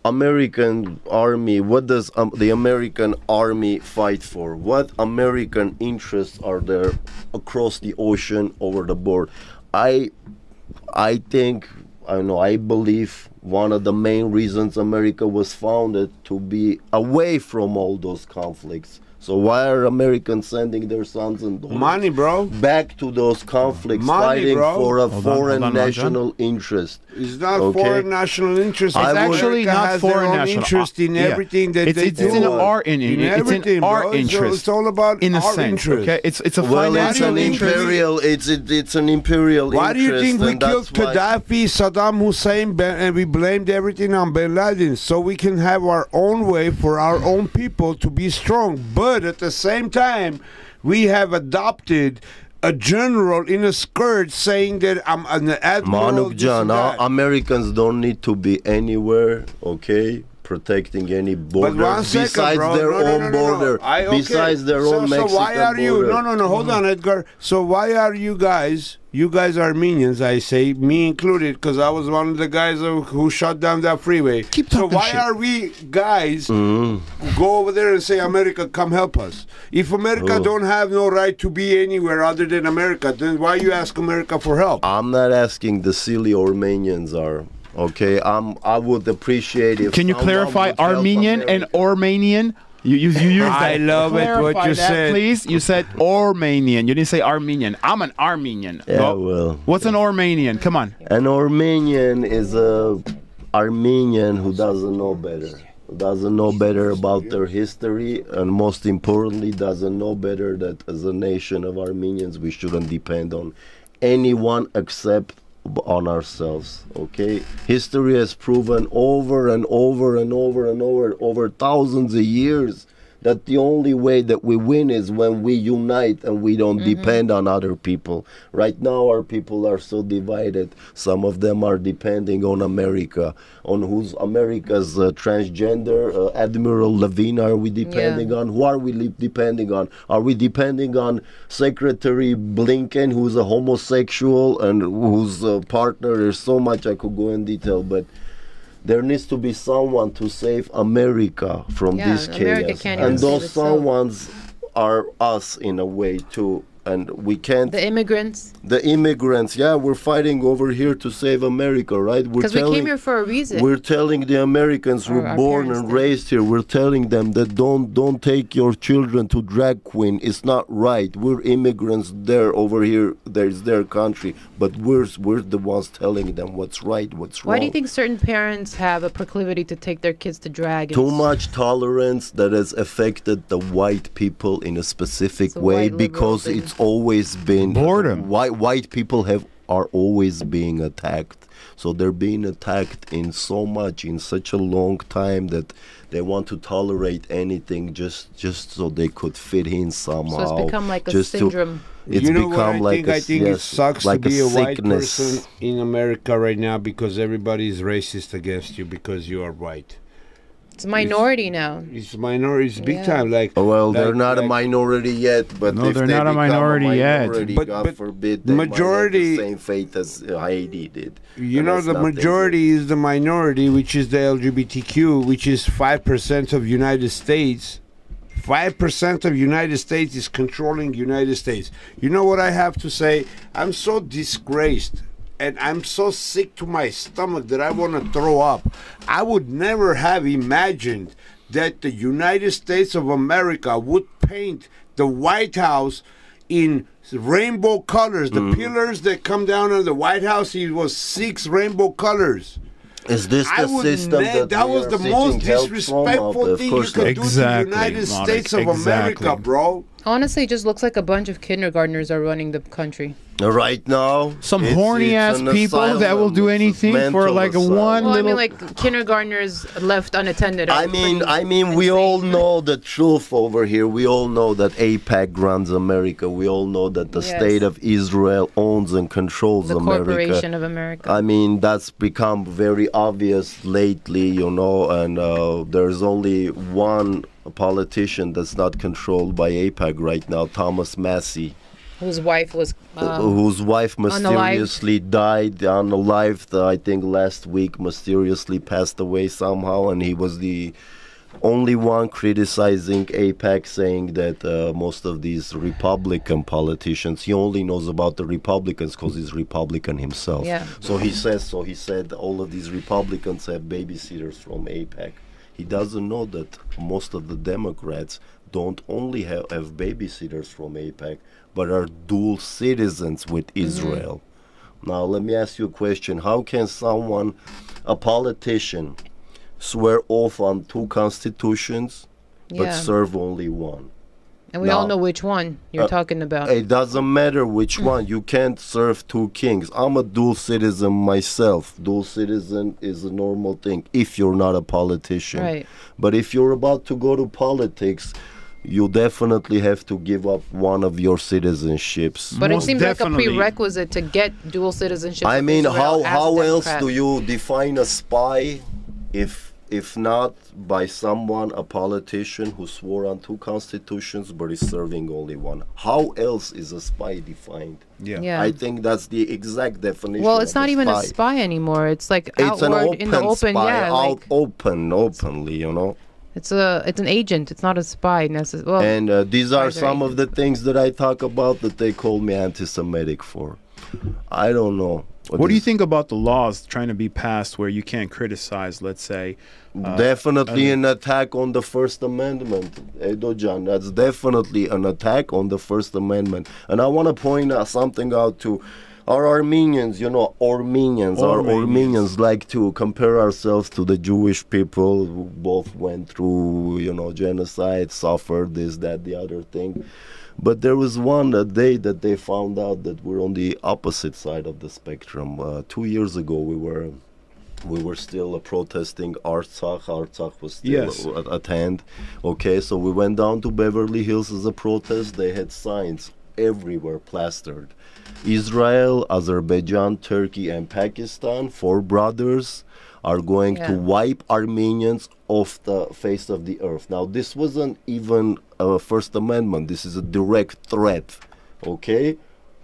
American army, what does the American army fight for? What American interests are there across the ocean, over the board? I believe one of the main reasons America was founded to be away from all those conflicts. So why are Americans sending their sons and daughters money, bro? back to those conflicts, Money, fighting bro. for a Hold on, foreign hold on, national interest? It's not Okay. foreign national interest. It's actually America not has foreign their own national interest in yeah. everything that It's they it's do. in our in it's everything, in our bro. So interest. it's all about in a our sense. interest. Okay, it's a Well, it's financial an interest. imperial. It's an imperial Why do you interest, think we and that's killed why- Gaddafi, Saddam Hussein, and we blamed everything on Bin Laden so we can have our own way for our own people to be strong? But at the same time, we have adopted a general in a skirt saying that I'm an admiral. Manuk this Jan, and that. Americans don't need to be anywhere, okay? Protecting any border But one second, besides bro. their No, own border, okay. besides their own Mexican So why are you? border. No. Hold on, Edgar. So why are you guys? You guys are Armenians, I say, me included, because I was one of the guys who shut down that freeway. Keep so talking why shit. are we guys Mm-hmm. go over there and say, America, come help us? If America Oh. don't have no right to be anywhere other than America, then why you ask America for help? I'm not asking the silly Armenians are. Okay, I would appreciate if. Can you someone clarify would help Armenian and America. Armenian? You used I that. love it, what Clarify you that, said. please. You said Armenian. You didn't say Armenian. I'm an Armenian. Yeah, Go. well, What's an Armenian? Come on. an Armenian is a Armenian who doesn't know better. Who doesn't know better about their history, and most importantly, doesn't know better that as a nation of Armenians, we shouldn't depend on anyone except on ourselves. Okay, history has proven over and over and over and over thousands of years that the only way that we win is when we unite and we don't depend on other people. Right now our people are so divided. Some of them are depending on America, on who's America's transgender Admiral Levine are we depending on? Who are we depending on? Are we depending on Secretary Blinken, who's a homosexual and whose partner? There's so much I could go in detail, but there needs to be someone to save America from Yeah, this America chaos. can't even And save those itself. someones are us in a way too. and we can't. The immigrants. The immigrants, yeah, we're fighting over here to save America, right? Because we came here for a reason. We're telling the Americans who were born and raised here, we're telling them that don't take your children to drag queen. It's not right. We're immigrants there, over here, there's their country. But we're the ones telling them what's right, what's wrong. Why do you think certain parents have a proclivity to take their kids to drag? Too much tolerance that has affected the white people in a specific way, because it's always been boredom. White people are always being attacked. So they're being attacked in such a long time that they want to tolerate anything just so they could fit in somehow. So it's become like a syndrome. It's become like I think it sucks to be a white person in America right now, because everybody is racist against you because you are white. It's a minority now. It's minority. It's big time. They're not a minority yet, but no, if they're they not a minority yet. But forbid, they majority might have the same fate as Haiti did. You know, the majority is the minority, which is the LGBTQ, which is 5% of United States. 5% of United States is controlling United States. You know what I have to say? I'm so disgraced. And I'm so sick to my stomach that I want to throw up. I would never have imagined that the United States of America would paint the White House in rainbow colors. The pillars that come down on the White House, it was 6 rainbow colors. Is this the system that was the most disrespectful thing you could do to the United States of America, bro? Honestly, it just looks like a bunch of kindergartners are running the country. Right now, some horny ass people that will do anything for like one little. I mean, like kindergartners left unattended. I mean, we all know the truth over here. We all know that AIPAC runs America. We all know that the state of Israel owns and controls America. The Corporation of America. I mean, that's become very obvious lately, you know, and there's only one politician that's not controlled by AIPAC right now, Thomas Massey. Whose wife mysteriously died unalived. I think last week mysteriously passed away somehow, and he was the only one criticizing AIPAC, saying that most of these Republican politicians, he only knows about the Republicans because he's Republican himself. Yeah. So he said all of these Republicans have babysitters from AIPAC. He doesn't know that most of the Democrats don't only have babysitters from AIPAC, but are dual citizens with Israel. Now, let me ask you a question. How can someone, a politician, swear oath on 2 constitutions, but serve only one? And we all know which one you're talking about. It doesn't matter which one. You can't serve 2 kings. I'm a dual citizen myself. Dual citizen is a normal thing if you're not a politician. Right. But if you're about to go to politics, you definitely have to give up one of your citizenships. But it seems like a prerequisite to get dual citizenship. I mean, how else do you define a spy if not by someone, a politician who swore on 2 constitutions but is serving only one? How else is a spy defined? Yeah. I think that's the exact definition. Well, it's not even spy. A spy anymore. It's like it's outward in the open. Spy, like openly, you know. It's an agent. It's not a spy necessarily. Well, and these are some of the things that I talk about that they call me anti-Semitic for. I don't know. What do you think about the laws trying to be passed where you can't criticize, let's say? Definitely an attack on the First Amendment, Edojan. That's definitely an attack on the First Amendment. And I want to point out something out to our Armenians. You know, Armenians like to compare ourselves to the Jewish people who both went through, you know, genocide, suffered this, that, the other thing. But there was one day that they found out that we're on the opposite side of the spectrum. 2 years ago, we were still protesting Artsakh. Artsakh was still at hand. Okay, so we went down to Beverly Hills as a protest. They had signs everywhere plastered. Israel, Azerbaijan, Turkey, and Pakistan, 4 brothers, are going to wipe Armenians off the face of the earth. Now, this wasn't even a First Amendment. This is a direct threat, okay?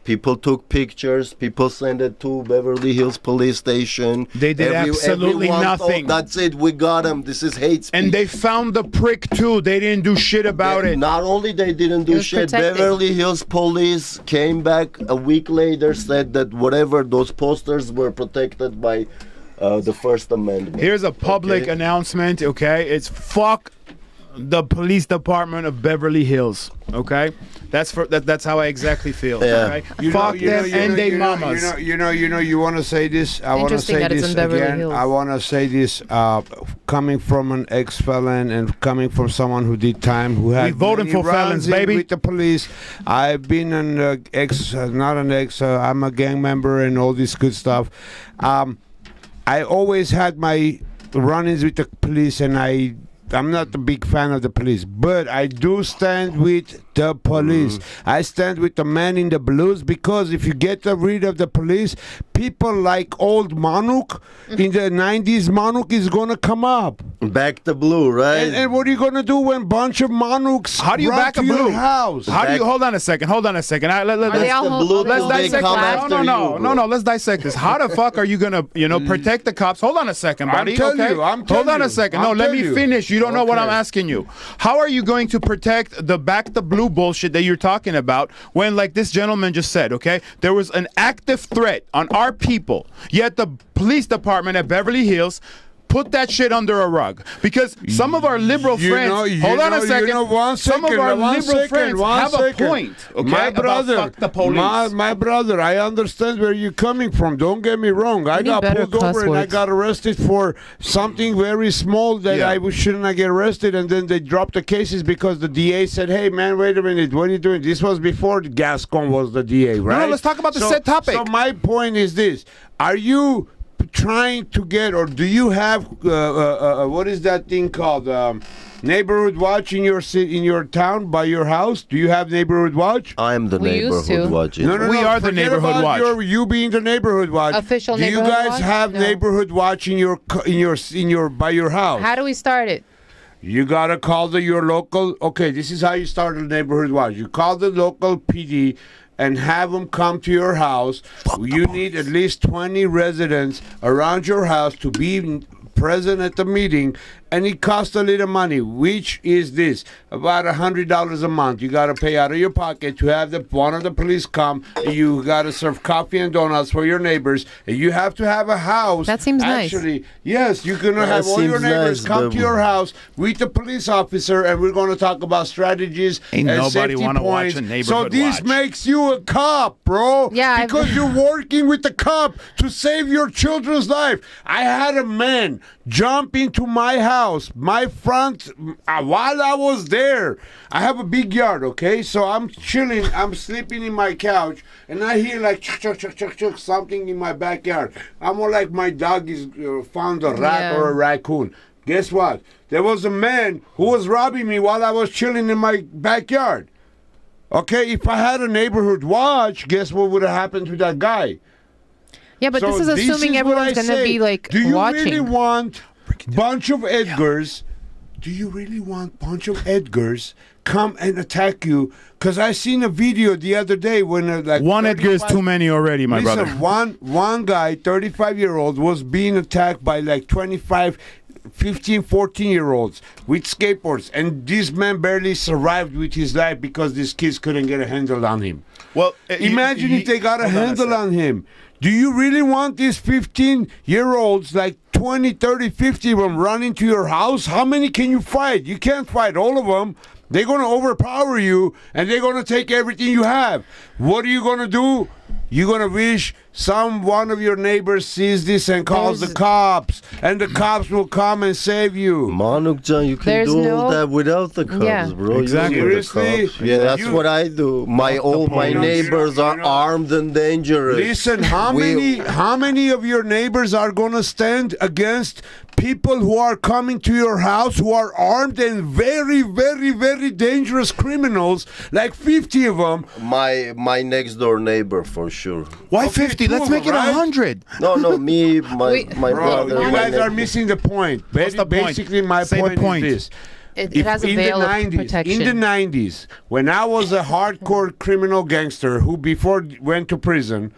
People took pictures. People sent it to Beverly Hills Police Station. They did absolutely everyone nothing. thought, that's it. We got him. This is hate speech. And they found the prick too. They didn't do shit about it. Not only they didn't It do was shit, protected. Beverly Hills Police came back a week later, said that whatever those posters were protected by the First Amendment. Here's a public Okay. announcement, okay? It's fuck the police department of Beverly Hills, okay? That's how I exactly feel, Yeah. okay? Fuck them and they mamas. You want to say this? I want to Interesting say that it's this in Beverly again. Hills. I want to say this coming from an ex-felon and coming from someone who did time, who had We voting many for felons, runs in baby. with the police. I've been an not an ex. I'm a gang member and all this good stuff. I always had my run-ins with the police, and I'm not a big fan of the police, but I do stand with the police. I stand with the man in the blues, because if you get rid of the police, people like old Manuk in the 90s, Manuk is going to come up. Back to blue, right? And what are you going to do when bunch of Manuks How do you run back to a your blue? house? How do you hold on a second? Are they all the home- blue are they Let's all till they dissect come black? after no, you, bro. let's dissect this. How the fuck are you gonna, protect the cops? Hold on a second, buddy. telling okay? you, I'm Hold telling on a you, second. I'm No, let me telling you. finish. You don't know what I'm Okay. asking you. How are you going to protect the back the blue bullshit that you're talking about when, like this gentleman just said, okay, there was an active threat on our people, yet the police department at Beverly Hills put that shit under a rug? Because some of our liberal friends, hold on a second, some of our liberal friends have a point, okay, My brother, about fuck the police. my brother, I understand where you're coming from. Don't get me wrong. I need got better pulled cuss over and I words. got arrested for something very small that Yeah. I shouldn't have get arrested, and then they dropped the cases because the DA said, "Hey man, wait a minute, what are you doing?" This was before Gascon was the DA, right? let's talk about the said topic. So my point is this: are you trying to get, or do you have what is that thing called, neighborhood watch in your town by your house? Do you have neighborhood watch? I'm the We used to. neighborhood watch. We are the forget neighborhood about watch. You being the neighborhood watch. Official do neighborhood you guys watch? have No. neighborhood watch in your by your house? How do we start it? You gotta call your local. Okay, this is how you start a neighborhood watch. You call the local PD and have them come to your house. You need at least 20 residents around your house to be present at the meeting, and it costs a little money. Which is this? About $100 a month. You gotta pay out of your pocket to have one of the police come. You gotta serve coffee and donuts for your neighbors, and you have to have a house. That seems nice. Actually, yes, you're gonna That have all your seems neighbors nice, come but- to your house with the police officer, and we're going to talk about strategies Ain't and nobody safety wanna watch points. a So neighborhood this watch. makes you a cop, bro. Yeah, because you're working with the cop to save your children's life. I had a man jump into my house, my front, while I was there. I have a big yard, okay? So I'm chilling, I'm sleeping in my couch, and I hear like chuk, chuk, chuk, chuk, something in my backyard. I'm more like my dog is found a rat Yeah. or a raccoon. Guess what? There was a man who was robbing me while I was chilling in my backyard. Okay, if I had a neighborhood watch, guess what would have happened to that guy? Yeah, but So this is assuming what everyone's I going to say. be like Do you watching. really want bunch of Edgars? Do you really want bunch of Edgars come and attack you? Because I seen a video the other day when like One Edgar is 35 too many already, my Listen, brother. one guy, 35-year-old, was being attacked by like 25, 15, 14-year-olds with skateboards, and this man barely survived with his life because these kids couldn't get a handle on him. Well, Imagine if they got a hold on handle sec. on him. Do you really want these 15-year-olds, like 20, 30, 50 of them, run into your house? How many can you fight? You can't fight all of them. They're going to overpower you, and they're going to take everything you have. What are you going to do? You're going to wish one of your neighbors sees this and calls the cops, and the cops will come and save you. Manuk Jan, you can There's do all no- that without the cops, Yeah. bro. Exactly. You need the Seriously? cops. Yeah, that's You- what I do. My police. neighbors are armed and dangerous. Listen, how many of your neighbors are going to stand against people who are coming to your house who are armed and very, very, very dangerous criminals, like 50 of them? My next door neighbor for sure. Why Okay, 50? two Let's of make it them, right? 100. No, me, my Wait. my Bro, brother. you my guys are nephew. missing the point. What's the point? Basically, my Say the point point. is this. It has a veil of protection. In the 90s, when I was a hardcore criminal gangster who before went to prison,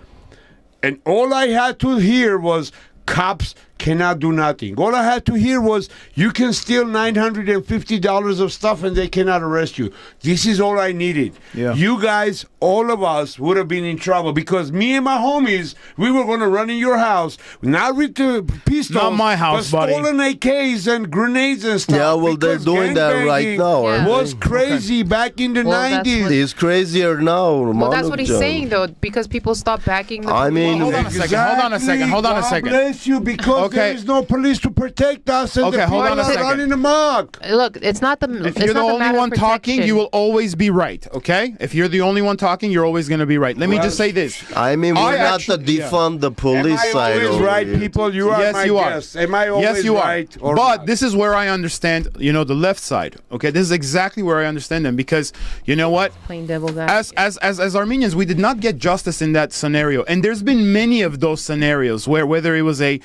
and all I had to hear was cops cannot do nothing. All I had to hear was you can steal $950 of stuff and they cannot arrest you. This is all I needed. Yeah. You guys, all of us would have been in trouble because me and my homies, we were going to run in your house, not with the pistols, Not my house, but buddy. stolen AKs and grenades and stuff. Yeah, well, they're because doing that right gangbanging now. Yeah. was crazy back in the Well, that's 90s. what- He's crazier now. Well, that's Manuk what he's John. saying, though, because people stop backing the I mean, Hold on a second. Hold on a second. Hold on a God second. bless you, because Okay. there is no police to protect us, and Okay, the hold people on a are second. running amok. Look, it's not the. If it's you're the not only matter of one talking, protection. you will always be right, okay? If you're the only one talking, you're always going to be right. Let me Well, just say this. I mean, we're I not actually- to defund the police Am I side. always over right, here. people? You are Yes, my you are. guest. Am I always Yes, you are. right? Or But not? this is where I understand, the left side. Okay, this is exactly where I understand them because you know what? Plain devil's advocate. As Armenians, we did not get justice in that scenario, and there's been many of those scenarios where whether it was an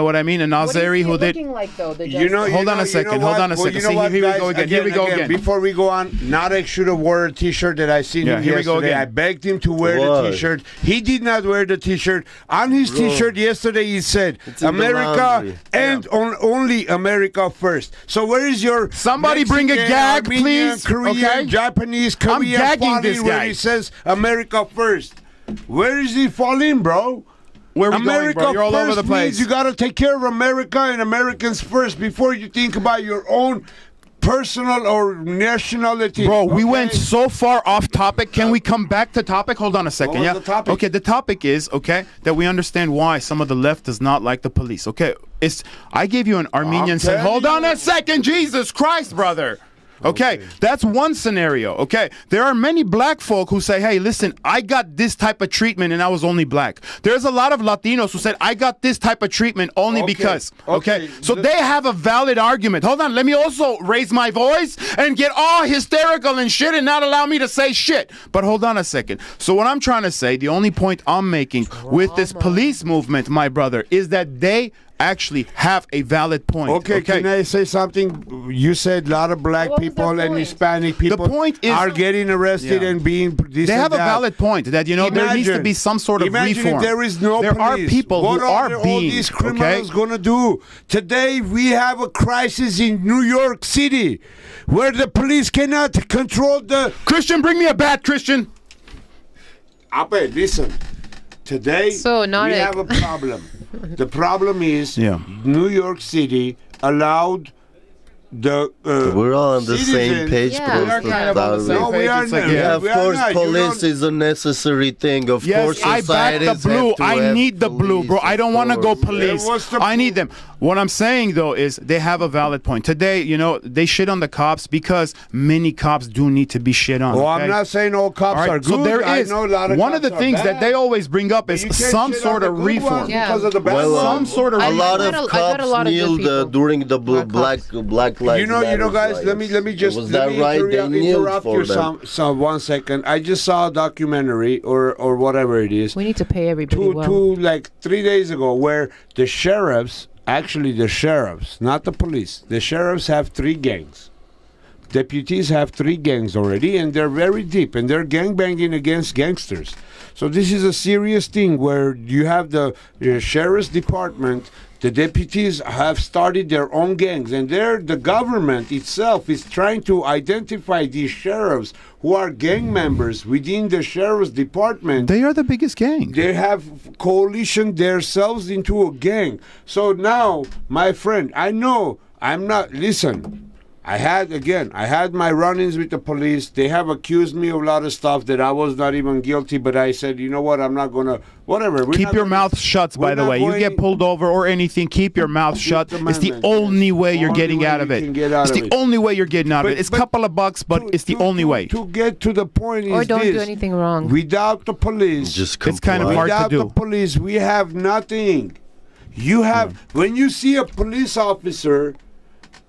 Azeri who did. like, though, the Hold on a second, hold on a second. See, here we go again. Here we go again. Before we go on, Narek should have wore a T-shirt that I seen Yeah, him here we go yesterday. again. I begged him to wear Why? the T-shirt. He did not wear the T-shirt. On his T-shirt yesterday, he said, It's in the "America laundry." and only America first." So where is your Somebody bring a Mexican, gag, Armenian, please, Korean, okay? Japanese, Korean gagging fall this in where guy. he says America first? Where is he falling, bro? Where we going, America bro? You're all over first the place. means you got to take care of America and Americans first before you think about your own personal or nationality. Bro, we okay? went so far off topic. Can we come back to topic? Hold on a second. was Yeah. the topic? Okay, the topic is that we understand why some of the left does not like the police. Okay, I gave you an Armenian say. telling Hold on you. a second, Jesus Christ, brother. Okay, that's one scenario. Okay, there are many black folk who say, "Hey, listen, I got this type of treatment and I was only black." There's a lot of Latinos who said, "I got this type of treatment only Okay, because." okay. Okay, so they have a valid argument. Hold on, let me also raise my voice and get all hysterical and shit and not allow me to say shit. But hold on a second. So what I'm trying to say, the only point I'm making with this police movement, my brother, is that they actually have a valid point. Okay, can I say something? You said a lot of black What was people their and point? Hispanic people point is- are getting arrested Yeah. and being this They and have a that. valid point that there needs to be some sort of imagine reform. If there is no there police. are people what who are are all being these criminals going to do? Today we have a crisis in New York City where the police cannot control the. Christian, bring me a bat, Christian. Abe, listen. Today So, not we a- have a problem. The problem is Yeah. New York City allowed the We're all on the same citizens- page. Yeah. close We are to kind of on the that. same No, we page. are It's like, not. yeah, Of We are course, not. You police don't- is a necessary thing. Of Yes, course, I back the societies blue. have to I have need the blue, police, bro. I don't of want to go course. police. Yeah, what's the I need them. What I'm saying though is they have a valid point. Today, they shit on the cops because many cops do need to be shit on. Well, okay? I'm not saying all cops All right, are good. so there I is know a lot of one of cops the are things that bad. they always bring up is You can't some shit sort on of the good reform. ones Yeah. because of the bad Well, ones. Some sort of A I lot met of I met a cops lot of good kneeled people. during the Black Black Lives You know, Matter guys. Let me just Was that right? They kneeled interrupt for you them. some 1 second. I just saw a documentary or whatever it is. We need to pay everybody well. Like 3 days ago, where the sheriffs, not the police, the sheriffs have 3 gangs. Deputies have 3 gangs already, and they're very deep, and they're gangbanging against gangsters. So this is a serious thing where you have the sheriff's department. The deputies have started their own gangs, and the government itself is trying to identify these sheriffs who are gang members within the sheriff's department. They are the biggest gang. They have coalition themselves into a gang. So now, my friend, I know I'm not. Listen, I had my run-ins with the police. They have accused me of a lot of stuff that I was not even guilty. But I said, you know what? I'm not gonna. Whatever. We're Keep not your gonna- mouth shut, by we're the not way. You going- get pulled over or anything, keep your mouth shut. Fifth It's the Amendment, only yes. way you're Only getting way out of you it. can get out It's of the it. only way you're getting out of it. It's a couple of bucks, but it's the only way. To get to the point Or is don't do this. anything wrong. Without the police, Just It's kind of comply. hard to without do. the police, we have nothing. You have when you see a police officer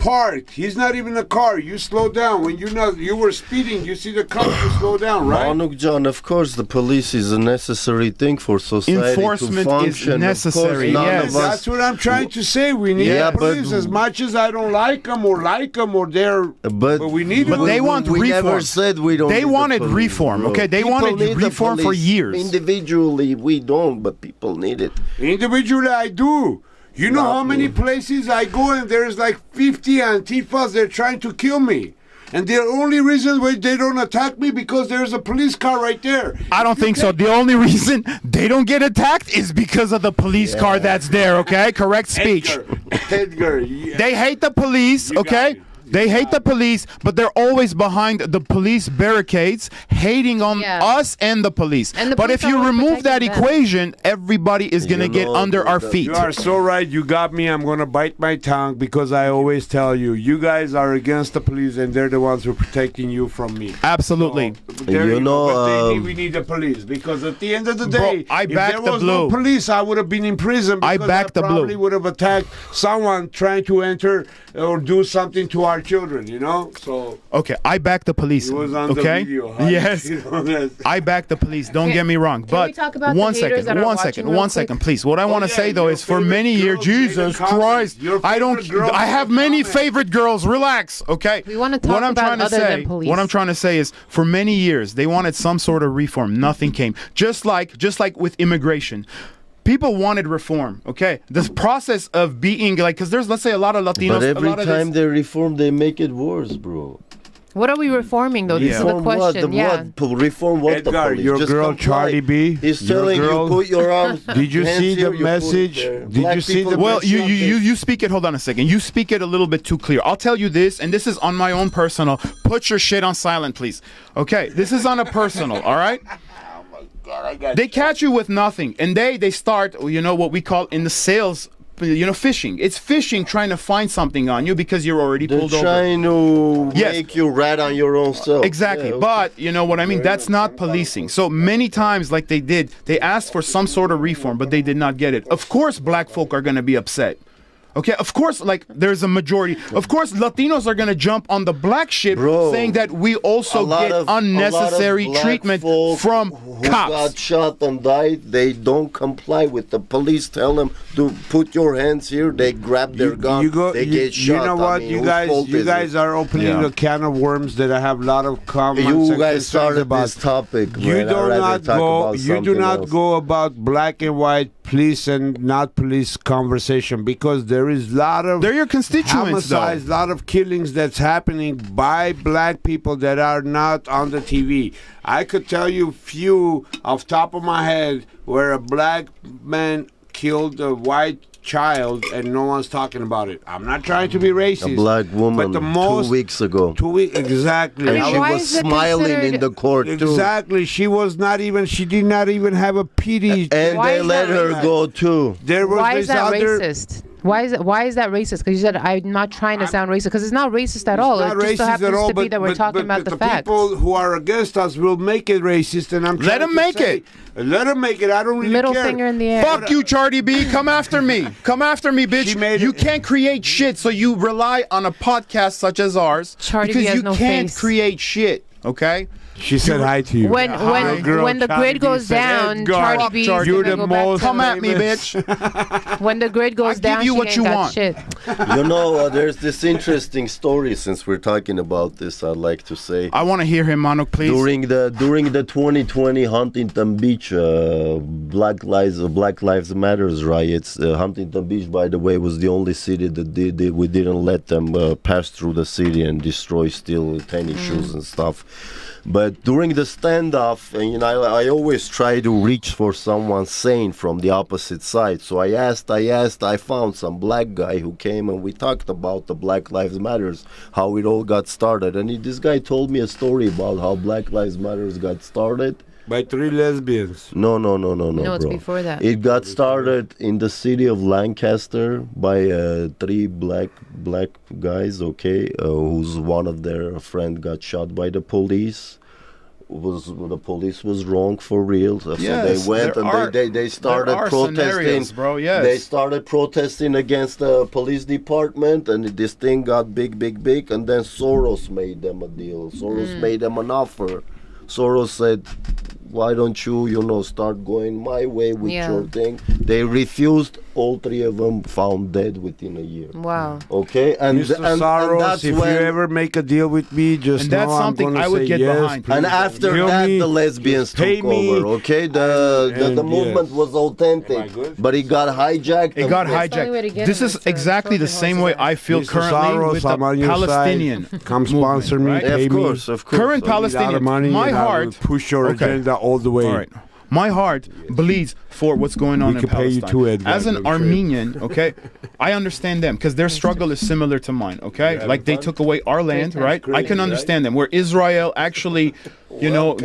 parked. He's not even a car. You slow down. When you were speeding, you see the car, you slow down, right? Manuk John, of course, the police is a necessary thing for society Enforcement to function. is necessary, Of course, none yes. of us- That's what I'm trying to say. We need Yeah, the police but- as much as I don't like them or they're. But we need But them. they want we reform. never said we don't. They need the wanted police, reform, bro. okay? They People wanted need the reform for police. years. Individually, we don't, but people need it. Individually, I do. You know Not how many me. places I go and there's like 50 Antifas. They're trying to kill me. And the only reason why they don't attack me because there's a police car right there. I don't think so. The only reason they don't get attacked is because of the police car that's there, okay? Correct speech. Edgar, yeah. They hate the police, You got okay? me. They hate the police, but they're always behind the police barricades, hating on Yeah. us and the police. And the But police if you are always remove that protecting them. equation, everybody is going to You get know, under our the- feet. You are so right. You got me. I'm going to bite my tongue because I always tell you, you guys are against the police and they're the ones who are protecting you from me. Absolutely. So, there You go. know, But we need the police because at the end of the Bro, day, I if back there the was no blue. police, I would have been in prison. I Because back the blue. probably would have attacked someone trying to enter or do something to our children. You know, so Okay, I back the police. it was on Okay? the video. Huh? Yes. You know, that's- I back the police. Don't Can- get me wrong. can But we talk about the one haters second, that are one watching second, real one quick? second, please. What I want to yeah, say though your is for favorite many years, girls made a Jesus comment. Christ, Your I don't. favorite girls I have made a many comment. favorite girls. Relax, okay. We wanna talk what I'm about trying to other say. than police. What I'm trying to say is, for many years, they wanted some sort of reform. Nothing came. Just like with immigration. People wanted reform, okay? This process of being like, because there's, let's say, a lot of Latinos. But a every lot of time this, they reform, they make it worse, bro. What are we reforming though? This is the Reform question. what? Yeah. Reform what? the Edgar, police? your Just girl comply. Charlie B. He's your telling girl- you put your arms. Did you hands see here, the you put it message? there. Did Black you see people the- do well, something. you speak it. Hold on a second. You speak it a little bit too clear. I'll tell you this, and this is on my own personal. Put your shit on silent, please. Okay, this is on a personal. All right. They catch you with nothing, and they start, what we call in the sales, fishing. It's fishing, trying to find something on you because you're already They're pulled over. trying to Yes. make you rat on your own self. Exactly, Yeah, okay. but you know what I mean? That's not policing. So many times, like they asked for some sort of reform, but they did not get it. Of course, black folk are going to be upset. Okay, of course, like there's a majority. Of course, Latinos are gonna jump on the black shit, Bro, saying that we also get unnecessary a lot of black treatment folk from who cops. got shot and died. They don't comply with the police. Tell them to put your hands here. They grab their gun. They get shot. You know what? I mean, you whose guys, fault you is guys it? are opening Yeah. a can of worms that I have a lot of comments. You and guys concerns started about. this topic. You man. I'd do rather not talk go. about You do something not else. go about black and white police and not police conversation because there is a lot of They're your constituents, though. homicides, a lot of killings that's happening by black people that are not on the TV. I could tell you few off top of my head where a black man killed a white child and no one's talking about it. I'm not trying to be racist. A black woman but the most 2 weeks ago. 2 weeks exactly. I mean, And she why was is it smiling in considered- the court too. Exactly. She was not even. She did not even have a pity. And Why they is let that her racist? go too. There was Why this is that other. racist? Why is that racist? Because you said I'm not trying to sound racist. Because it's not racist at all. Not It just so racist happens at all, to be but, that we're but, talking but about the the facts. people who are against us will make it racist, and I'm Let trying them to make say, it. Let them make it. I don't really Middle care. finger in the air. Fuck you, Charlie B. Come after me. Come after me, bitch. She made You it- can't create shit, so you rely on a podcast such as ours Charlie B because has you no can't face. create shit. Okay. She said hi to you. When Hi, girl, when the Charlie grid B goes said, down, Edgar, Charlie B is Charlie, you're gonna the go back most to Come at me, famous. bitch. when the grid goes give down. you She what ain't you got want. shit. You know, there's this interesting story since we're talking about this. I'd like to say. I want to hear him, Manuk, please. During the 2020 Huntington Beach Black Lives Matters riots, Huntington Beach, by the way, was the only city that we didn't let them pass through the city and destroy, steal tennis shoes and stuff. But during the standoff, I always try to reach for someone sane from the opposite side. So I found some black guy who came and we talked about the Black Lives Matters, how it all got started. And this guy told me a story about how Black Lives Matters got started. By 3 lesbians. No, No, it's bro. before that. It got started in the city of Lancaster by 3 black guys, okay, whose one of their friend got shot by the police. the police was wrong for real. So Yes, they went there and are- they started there are protesting, scenarios, bro, yes. They started protesting against the police department, and this thing got big, and then Soros made them a deal. Soros made them an offer. Soros said, why don't you start going my way with your thing? They refused. All three of them found dead within a year. Wow. Okay, and Mr. and Soros, that's if when, you ever make a deal with me, just And that's know I'm something gonna I would say get yes, behind. please. and after Hear that, me? the lesbians Pay took me. over. Okay, the And movement yes. was authentic, but it got hijacked. It got That's the only way to hijacked. get This him is is to exactly the Trojan same horse way his I feel Mr. currently Soros, with the I'm on your Palestinian. side. Come sponsor me, movement, right? pay Of me. course. Current A lot of Palestinians. money, My and I will heart. push your Okay. agenda all the way. All right. My heart bleeds for what's going on We in can pay you Palestine. too, Edgar, As an I'm sure. Armenian, okay, I understand them because their struggle is similar to mine, okay? Like they took away our land, right? I can understand them. Where Israel actually,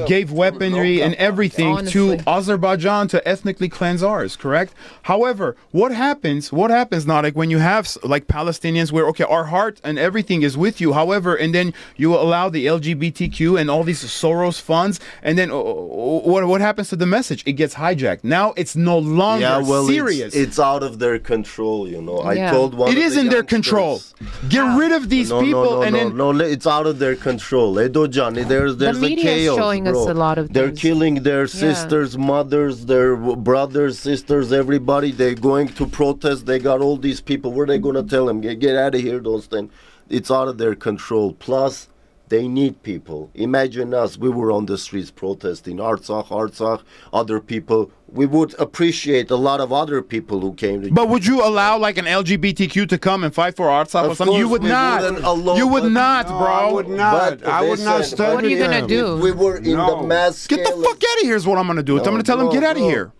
gave weaponry and everything Honestly. to Azerbaijan to ethnically cleanse ours, correct? However, what happens, Nadik, when you have like Palestinians where, okay, our heart and everything is with you, however, and then you allow the LGBTQ and all these Soros funds, and then what happens to the message? It gets hijacked. Now it's no longer serious. It's out of their control. I Yeah. told one. It of is the in their youngsters- control. Get rid of these people and then it's out of their control. Johnny, there's media a is chaos, showing us bro. a lot of They're things. killing their sisters, mothers, their brothers, sisters, everybody. They're going to protest. They got all these people. What are they gonna tell them? Get out of here, don't stand. It's out of their control. Plus, they need people. Imagine us. We were on the streets protesting. Artsakh, other people. We would appreciate a lot of other people who came to. But would you allow like an LGBTQ to come and fight for Artsakh or Of something? You course would we not. wouldn't allow- You would but- not, No, bro. I would not. But I would not listen, stand What are you with gonna them. do? We were in No. the mass Get the scale. fuck out of here is what I'm gonna do. I'm gonna tell them get out of no. here.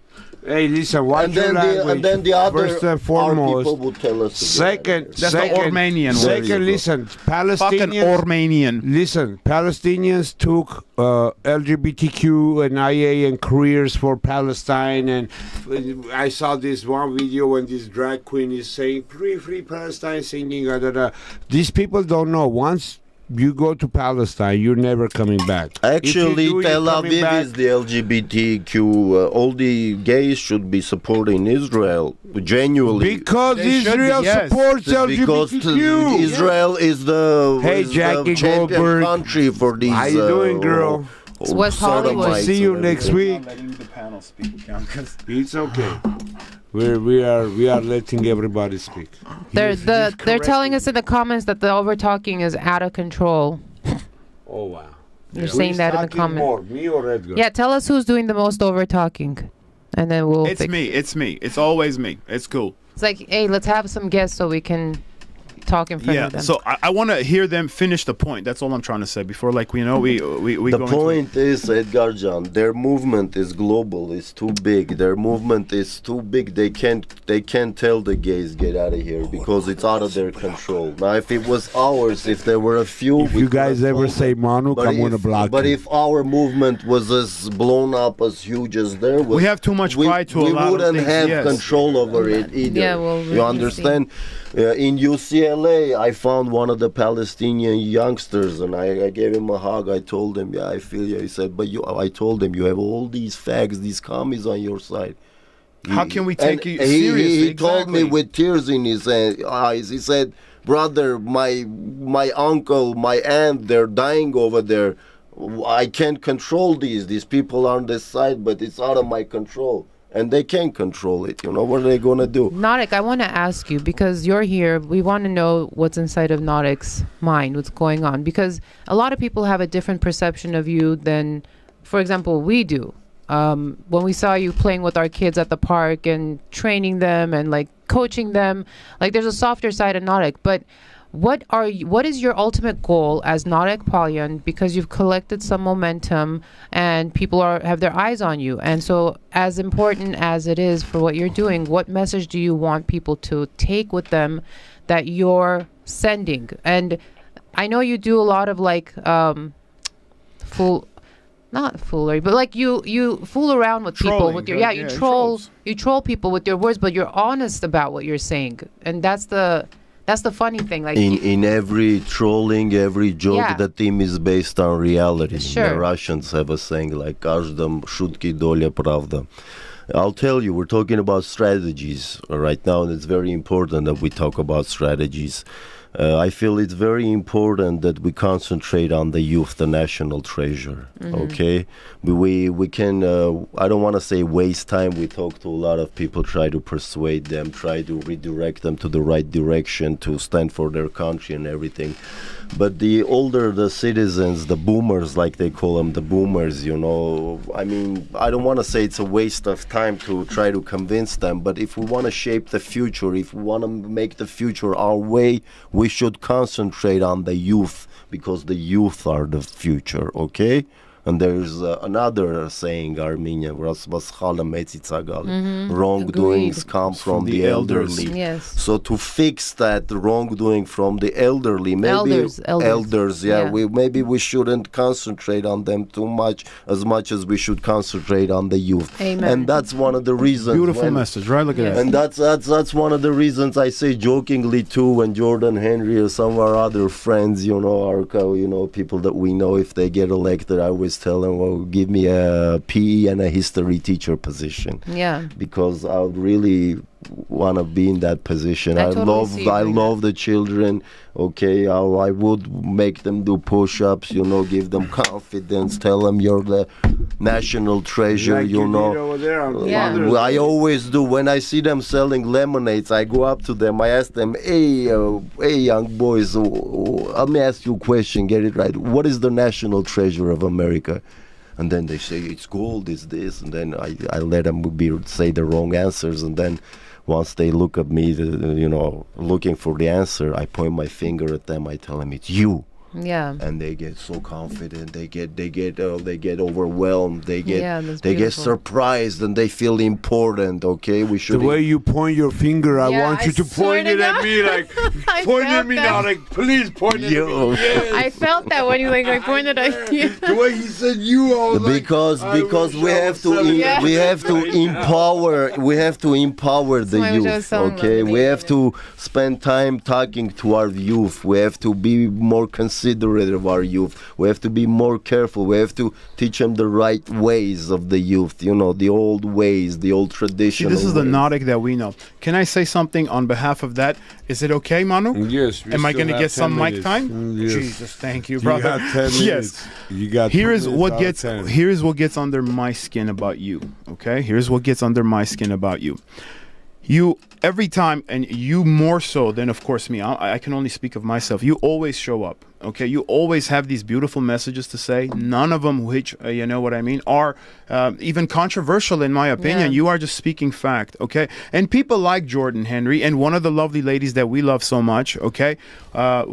Hey, listen, watch And your then, language. the other First and our foremost. people would tell us. to get out of Second, here. That's the second, Armenian word. second, listen, Fucking Palestinians. Armenian. Listen, Palestinians took LGBTQ and IA and careers for Palestine, and I saw this one video when this drag queen is saying free Palestine, singing. These people don't know. Once you go to Palestine, you're never coming back. Actually, If you do, Tel you're coming Aviv back. is the LGBTQ. All the gays should be supporting Israel genuinely. Because They should be, Israel yes. supports Because LGBTQ. Israel is the, Hey, is the Jackie champion Goldberg. country for these. How you doing, girl? It's West Hollywood. sodomites See you and next everything. week. Letting the panel speak, It's okay. We are letting everybody speak. They're telling us in the comments that the over talking is out of control. Oh wow. You're saying that in the comments. More, me or Edgar? Yeah, tell us who's doing the most over talking, and then we'll. It's fix me. It's me. It's always me. It's cool. It's like, hey, let's have some guests so we can talk in front Yeah. of them. So I want to hear them finish the point. That's all I'm trying to say before, like we The go into point is, Edgar Can, their movement is global. It's too big. Their movement is too big. They can't tell the gays get out of here because it's out of their control. Now, if it was ours, if there were a few, If we you could guys have ever told say them. Manuk, But I'm gonna if- block But you. if our movement was as blown up, as huge as theirs was, We have too much pride to we allow wouldn't things, have yes. control over it either. Yeah, well, you understand? In UCLA, I found one of the Palestinian youngsters, and I gave him a hug. I told him, "Yeah, I feel you." He said, "But I told him, you have all these fags, these commies on your side." How can we take you and seriously? He told me Exactly. with tears in his eyes. He said, "Brother, my uncle, my aunt, they're dying over there. I can't control these. These people are on this side, but it's out of my control." And they can't control it. What are they going to do? Nautic, I want to ask you, because you're here, we want to know what's inside of Nautic's mind, what's going on. Because a lot of people have a different perception of you than, for example, we do. When we saw you playing with our kids at the park and training them and like coaching them, like there's a softer side of Nautic. But what is your ultimate goal as Nautic Polyan, because you've collected some momentum and people have their eyes on you, and so as important as it is for what you're doing, what message do you want people to take with them that you're sending? And I know you do a lot of like not foolery, but like you fool around with people Trolling, with your yeah, you trolls. troll people with your words, but you're honest about what you're saying, and that's the That's the funny thing. Like In every trolling, every joke, Yeah. the theme is based on reality. Sure. The Russians have a saying like "Каждом шутки доля правда." I'll tell you, we're talking about strategies right now, and it's very important that we talk about strategies. I feel it's very important that we concentrate on the youth, the national treasure. Okay, we can. I don't want to say waste time. We talk to a lot of people, try to persuade them, try to redirect them to the right direction, to stand for their country and everything. But the older the citizens, the boomers, like they call them, the boomers, you know, I mean, I don't want to say it's a waste of time to try to convince them, but if we want to shape the future, if we want to make the future our way, we should concentrate on the youth, because the youth are the future, okay? And there's another saying, Armenia, wrongdoings Agreed. come from the the elders. elderly. Yes. So to fix that wrongdoing from the elderly, maybe Elders. Yeah. maybe we shouldn't concentrate on them too much as we should concentrate on the youth. Amen. And that's one of the reasons. Beautiful message, right? Look at Yes. that. And that's one of the reasons I say jokingly too, when Jordan Henry or some of our other friends, you know, people that we know, if they get elected, I always tell them, well, give me a PE and a history teacher position, Yeah. because I would really want to be in that position. I totally see you I doing love the children. Okay, I would make them do push-ups, you know, give them confidence, tell them you're the national treasure, Like you did know. over there on Yeah. Father's I Day. always do. When I see them selling lemonades, I go up to them. I ask them, hey, young boys, let me ask you a question. Get it right. What is the national treasure of America? And then they say, it's gold, it's this. And then I let them say the wrong answers. And then once they look at me, looking for the answer, I point my finger at them. I tell them, it's you. Yeah. And they get so confident, they get overwhelmed, they get Yeah, that's they get beautiful. surprised, and they feel important. Okay, we The should way you point your finger, I Yeah, want I you to swear point to it at God. me, like I point at felt me that. now, like please point it at Yo. me. Yes. I felt that when you like pointed at you. The way he said you, I was like, because I because wish we I have was to selling Yeah. we lemonade have to right now. empower the why I wish I was youth. selling Okay, we lemonade. have to spend time talking to our youth. We have to be more considerate of our youth. We have to be more careful. We have to teach them the right ways of the youth. You know, the old ways, the old See, traditional. this is the ways. Nautic that we know. Can I say something on behalf of that? Is it okay, Manu? Yes. we Am I still going to have get 10 some mic minutes. time? Yes. Jesus, thank you, You brother. got 10 minutes. Yes. You got. Here 2 is minutes what out of gets 10. here's what gets under my skin about you. Okay? Here's what gets under my skin about you. You every time, and you more so than of course me. I can only speak of myself. You always show up. Okay, you always have these beautiful messages to say. None of them, which you know what I mean, are even controversial in my opinion. Yeah. You are just speaking fact. Okay, and people like Jordan Henry and one of the lovely ladies that we love so much. Okay,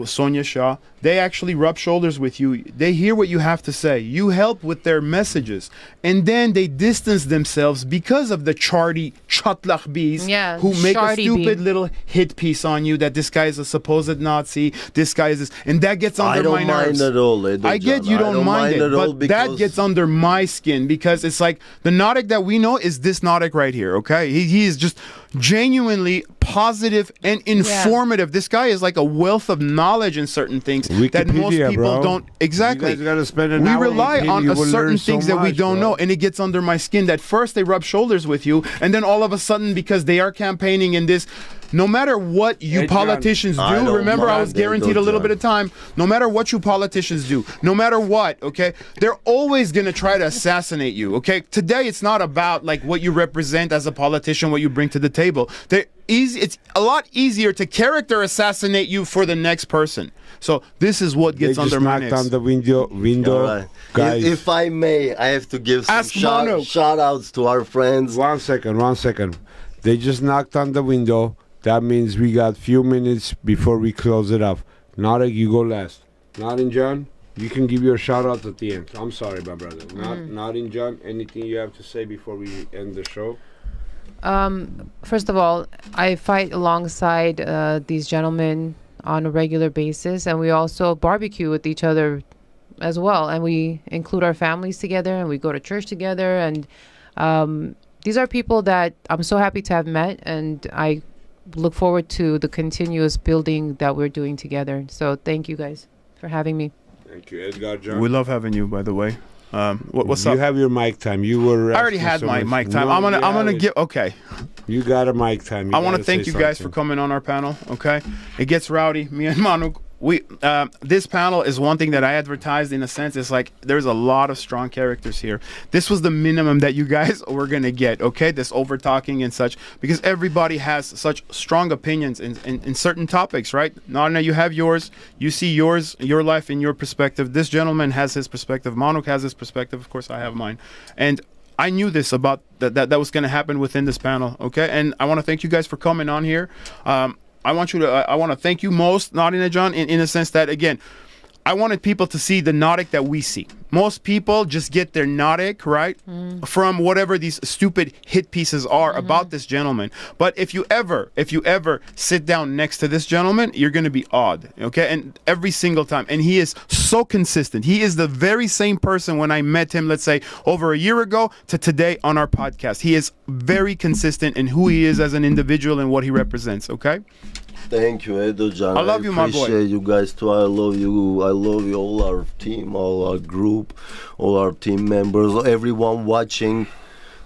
Sonia Shah. They actually rub shoulders with you. They hear what you have to say. You help with their messages, and then they distance themselves because of the charty chatlach bees Yeah, who make a sharty stupid bee. little hit piece on you that this guy is a supposed Nazi. This guy is this, and that gets under I don't my mind nerves. at all. Edgar I get John. you I don't mind it, at all but that because- gets under my skin because it's like the Nautic that we know is this Nautic right here. Okay, he is just genuinely positive and informative. This guy is like a wealth of knowledge in certain things that most Wikipedia, people bro. don't. Exactly. You guys gotta spend an We hour rely with him, on you a will certain learn so things that we much, don't bro. know, and it gets under my skin that first they rub shoulders with you, and then all of a sudden, because they are campaigning in this, no matter what you Hey, John, politicians I do, don't remember I mind was that, guaranteed a little John. bit of time. No matter what you politicians do, no matter what, okay, they're always gonna try to assassinate you. Okay, today it's not about like what you represent as a politician, what you bring to the table. It's a lot easier to character assassinate you for the next person. So this is what They gets just under my knocked nerves. on the window, All right. guys. If I may, I have to give some Ask Manu. shout outs to our friends. 1 second. They just knocked on the window. That means we got few minutes before we close it up. Narek, you go last. Not John, you can give your shout out at the end. I'm sorry, my brother. Not John, anything you have to say before we end the show? First of all, I fight alongside these gentlemen on a regular basis, and we also barbecue with each other as well, and we include our families together, and we go to church together, and these are people that I'm so happy to have met, and I look forward to the continuous building that we're doing together. So thank you guys for having me. Thank you, Edgar. John. We love having you, by the way. What's You up? have your mic time. You were. I already asking had so my much- mic time. No, I'm you gonna haven't. give. Okay. You got a mic time. You I want to gotta thank say you guys for something. coming on our panel. Okay, it gets rowdy. Me and Manuk. This panel is one thing that I advertised in a sense. It's like there's a lot of strong characters here. This was the minimum that you guys were gonna get. Okay, this over talking and such, because everybody has such strong opinions in certain topics, right? Nana, you have yours. You see yours, your life in your perspective. This gentleman has his perspective. Manuk has his perspective. Of course, I have mine. And I knew this about that was going to happen within this panel. Okay, and I want to thank you guys for coming on here. I want to thank you most, Nadine and John, in a sense that, again, I wanted people to see the Nautic that we see. Most people just get their Nautic, right, from whatever these stupid hit pieces are about this gentleman. But if you ever sit down next to this gentleman, you're going to be awed, okay? And every single time. And he is so consistent. He is the very same person when I met him, let's say, over a year ago to today on our podcast. He is very consistent in who he is as an individual and what he represents, okay? Thank you, Edo John. I love you, my boy. Appreciate you guys too. I love you. I love you, all our team, all our group, all our team members, everyone watching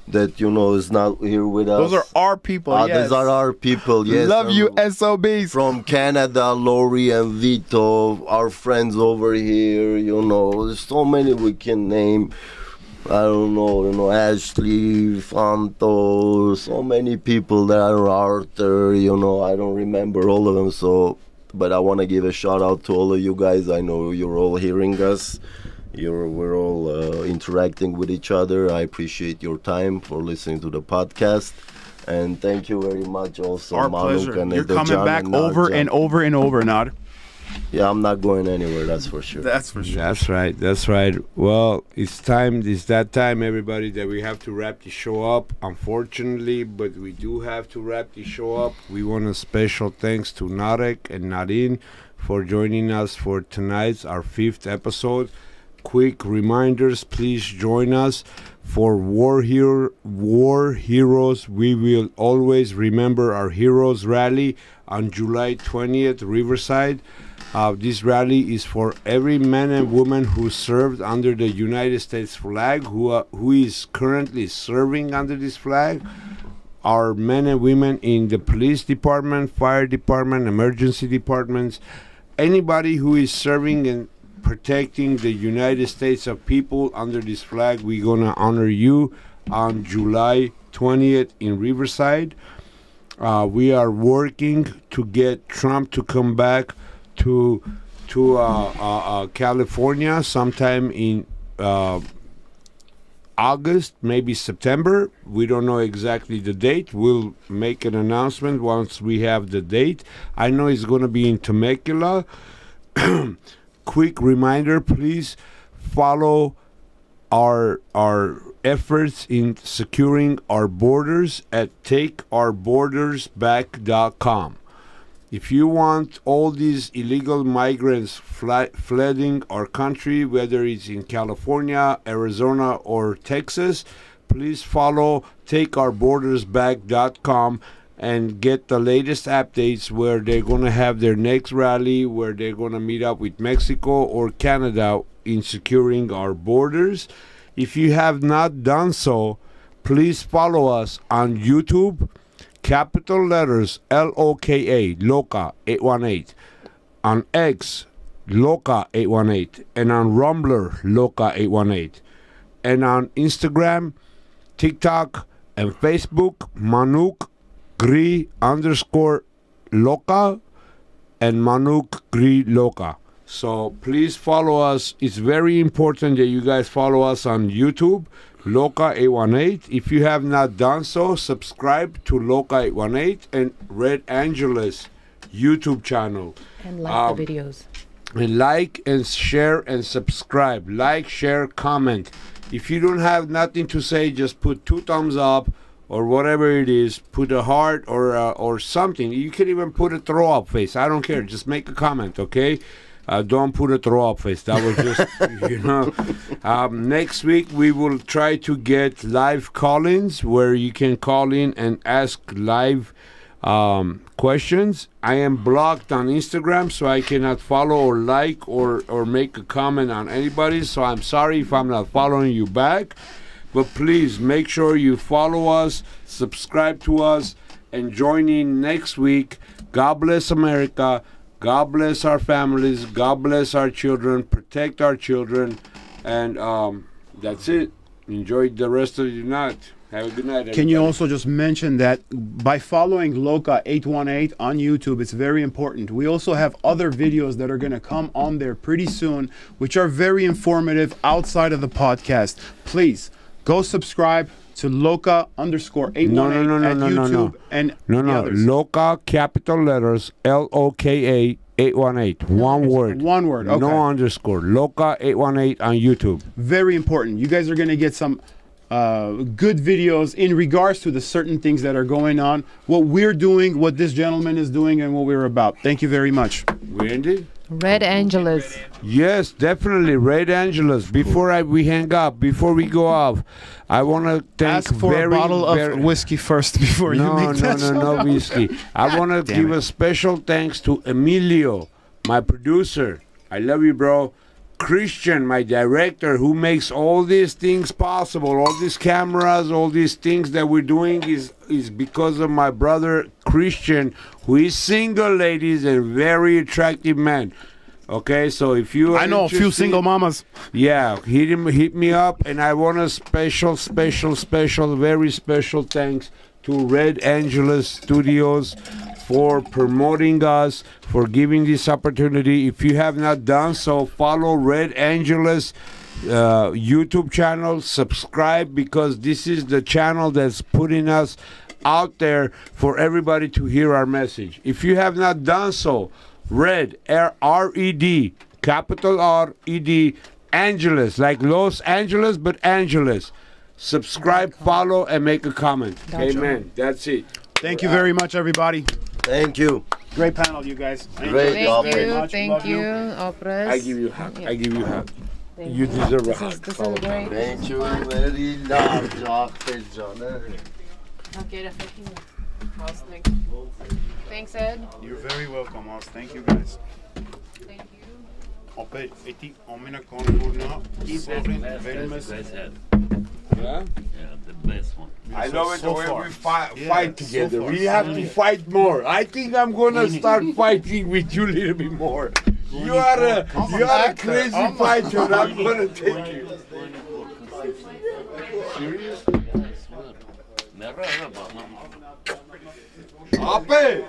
that, is not here with us. Those are our people, yes. These are our people, yes. Love you, SOBs. From Canada, Lori and Vito, our friends over here, there's so many we can name. I don't know, Ashley, Fanto, so many people that are Arthur, I don't remember all of them, but I want to give a shout out to all of you guys. I know you're all hearing us. We're all interacting with each other. I appreciate your time for listening to the podcast. And thank you very much also, Our Manuk pleasure. and You're Edo coming John back and over Nadja. and over and over, Nad. Yeah, I'm not going anywhere, that's for sure. That's for sure. That's right. That's right. Well, it's that time, everybody, that we have to wrap the show up. Unfortunately, but we do have to wrap the show up. We want a special thanks to Narek and Nadine for joining us for tonight's, our 5th episode. Quick reminders, please join us for War Heroes. We will always remember our heroes rally on July 20th, Riverside. This rally is for every man and woman who served under the United States flag, who is currently serving under this flag. Our men and women in the police department, fire department, emergency departments, anybody who is serving and protecting the United States of people under this flag, we're going to honor you on July 20th in Riverside. We are working to get Trump to come back to California sometime in August, maybe September. We don't know exactly the date. We'll make an announcement once we have the date. I know it's going to be in Temecula. Quick reminder, please follow our efforts in securing our borders at takeourbordersback.com. If you want all these illegal migrants flooding our country, whether it's in California, Arizona, or Texas, please follow takeourbordersback.com and get the latest updates where they're going to have their next rally, where they're going to meet up with Mexico or Canada in securing our borders. If you have not done so, please follow us on YouTube. Capital letters Loka, Loka 818. On X, Loka 818. And on Rumbler, Loka 818. And on Instagram, TikTok, and Facebook, Manuk Gri_Loka and Manuk Gri Loka. So please follow us. It's very important that you guys follow us on YouTube. Loka 818. If you have not done so, subscribe to Loka 818 and Red Angeles YouTube channel. And like the videos. And like and share and subscribe. Like, share, comment. If you don't have nothing to say, just put 2 thumbs up or whatever it is. Put a heart or something. You can even put a throw up face. I don't care. Just make a comment, okay? Don't put a throw up face. That was just, next week we will try to get live call-ins where you can call in and ask live questions. I am blocked on Instagram, so I cannot follow or like or make a comment on anybody. So I'm sorry if I'm not following you back. But please make sure you follow us, subscribe to us, and join in next week. God bless America. God bless our families. God bless our children. Protect our children. And that's it. Enjoy the rest of your night. Have a good night, everybody. Can you also just mention that by following Loka 818 on YouTube, it's very important. We also have other videos that are going to come on there pretty soon, which are very informative outside of the podcast. Please go subscribe to Loka _818 at YouTube and the others. Loka, capital letters, Loka 818. One word. One word. Okay. No underscore. Loka 818 on YouTube. Very important. You guys are going to get some good videos in regards to the certain things that are going on, what we're doing, what this gentleman is doing, and what we're about. Thank you very much. We ended? Red Angeles. Yes, definitely. Red Angeles. Before we hang up, before we go off, I want to thank Ask for a bottle of whiskey first before you make that. No whiskey. I want to give a special thanks to Emilio, my producer. I love you, bro. Christian, my director, who makes all these things possible, all these cameras, all these things that we're doing is because of my brother Christian, who is single, ladies, and very attractive man. Okay, so if you are I know a few single mamas. Yeah, hit me up, and I want a special, very special thanks to Red Angeles Studios for promoting us, for giving this opportunity. If you have not done so, follow Red Angeles YouTube channel, subscribe, because this is the channel that's putting us out there for everybody to hear our message. If you have not done so, Red, R-E-D, capital R-E-D, Angeles, like Los Angeles, but Angeles. Subscribe, follow, and make a comment. Amen. That's it. Thank you very much, everybody. Thank you. Great panel, you guys. Great. Thank you, Opres. I give you a hug. Yeah. I give you a hug. You deserve a hug. This is great. Thank you very large. Thanks, Ed. You're very welcome, Oz. Thank you, guys. Thank you. Yeah? The best one. I love it the way far. we fight Yeah, together. so far. We have to fight more. I think I'm gonna start fighting with you a little bit more. You are a crazy fighter, and I'm gonna take you. Serious? Never heard about Ape!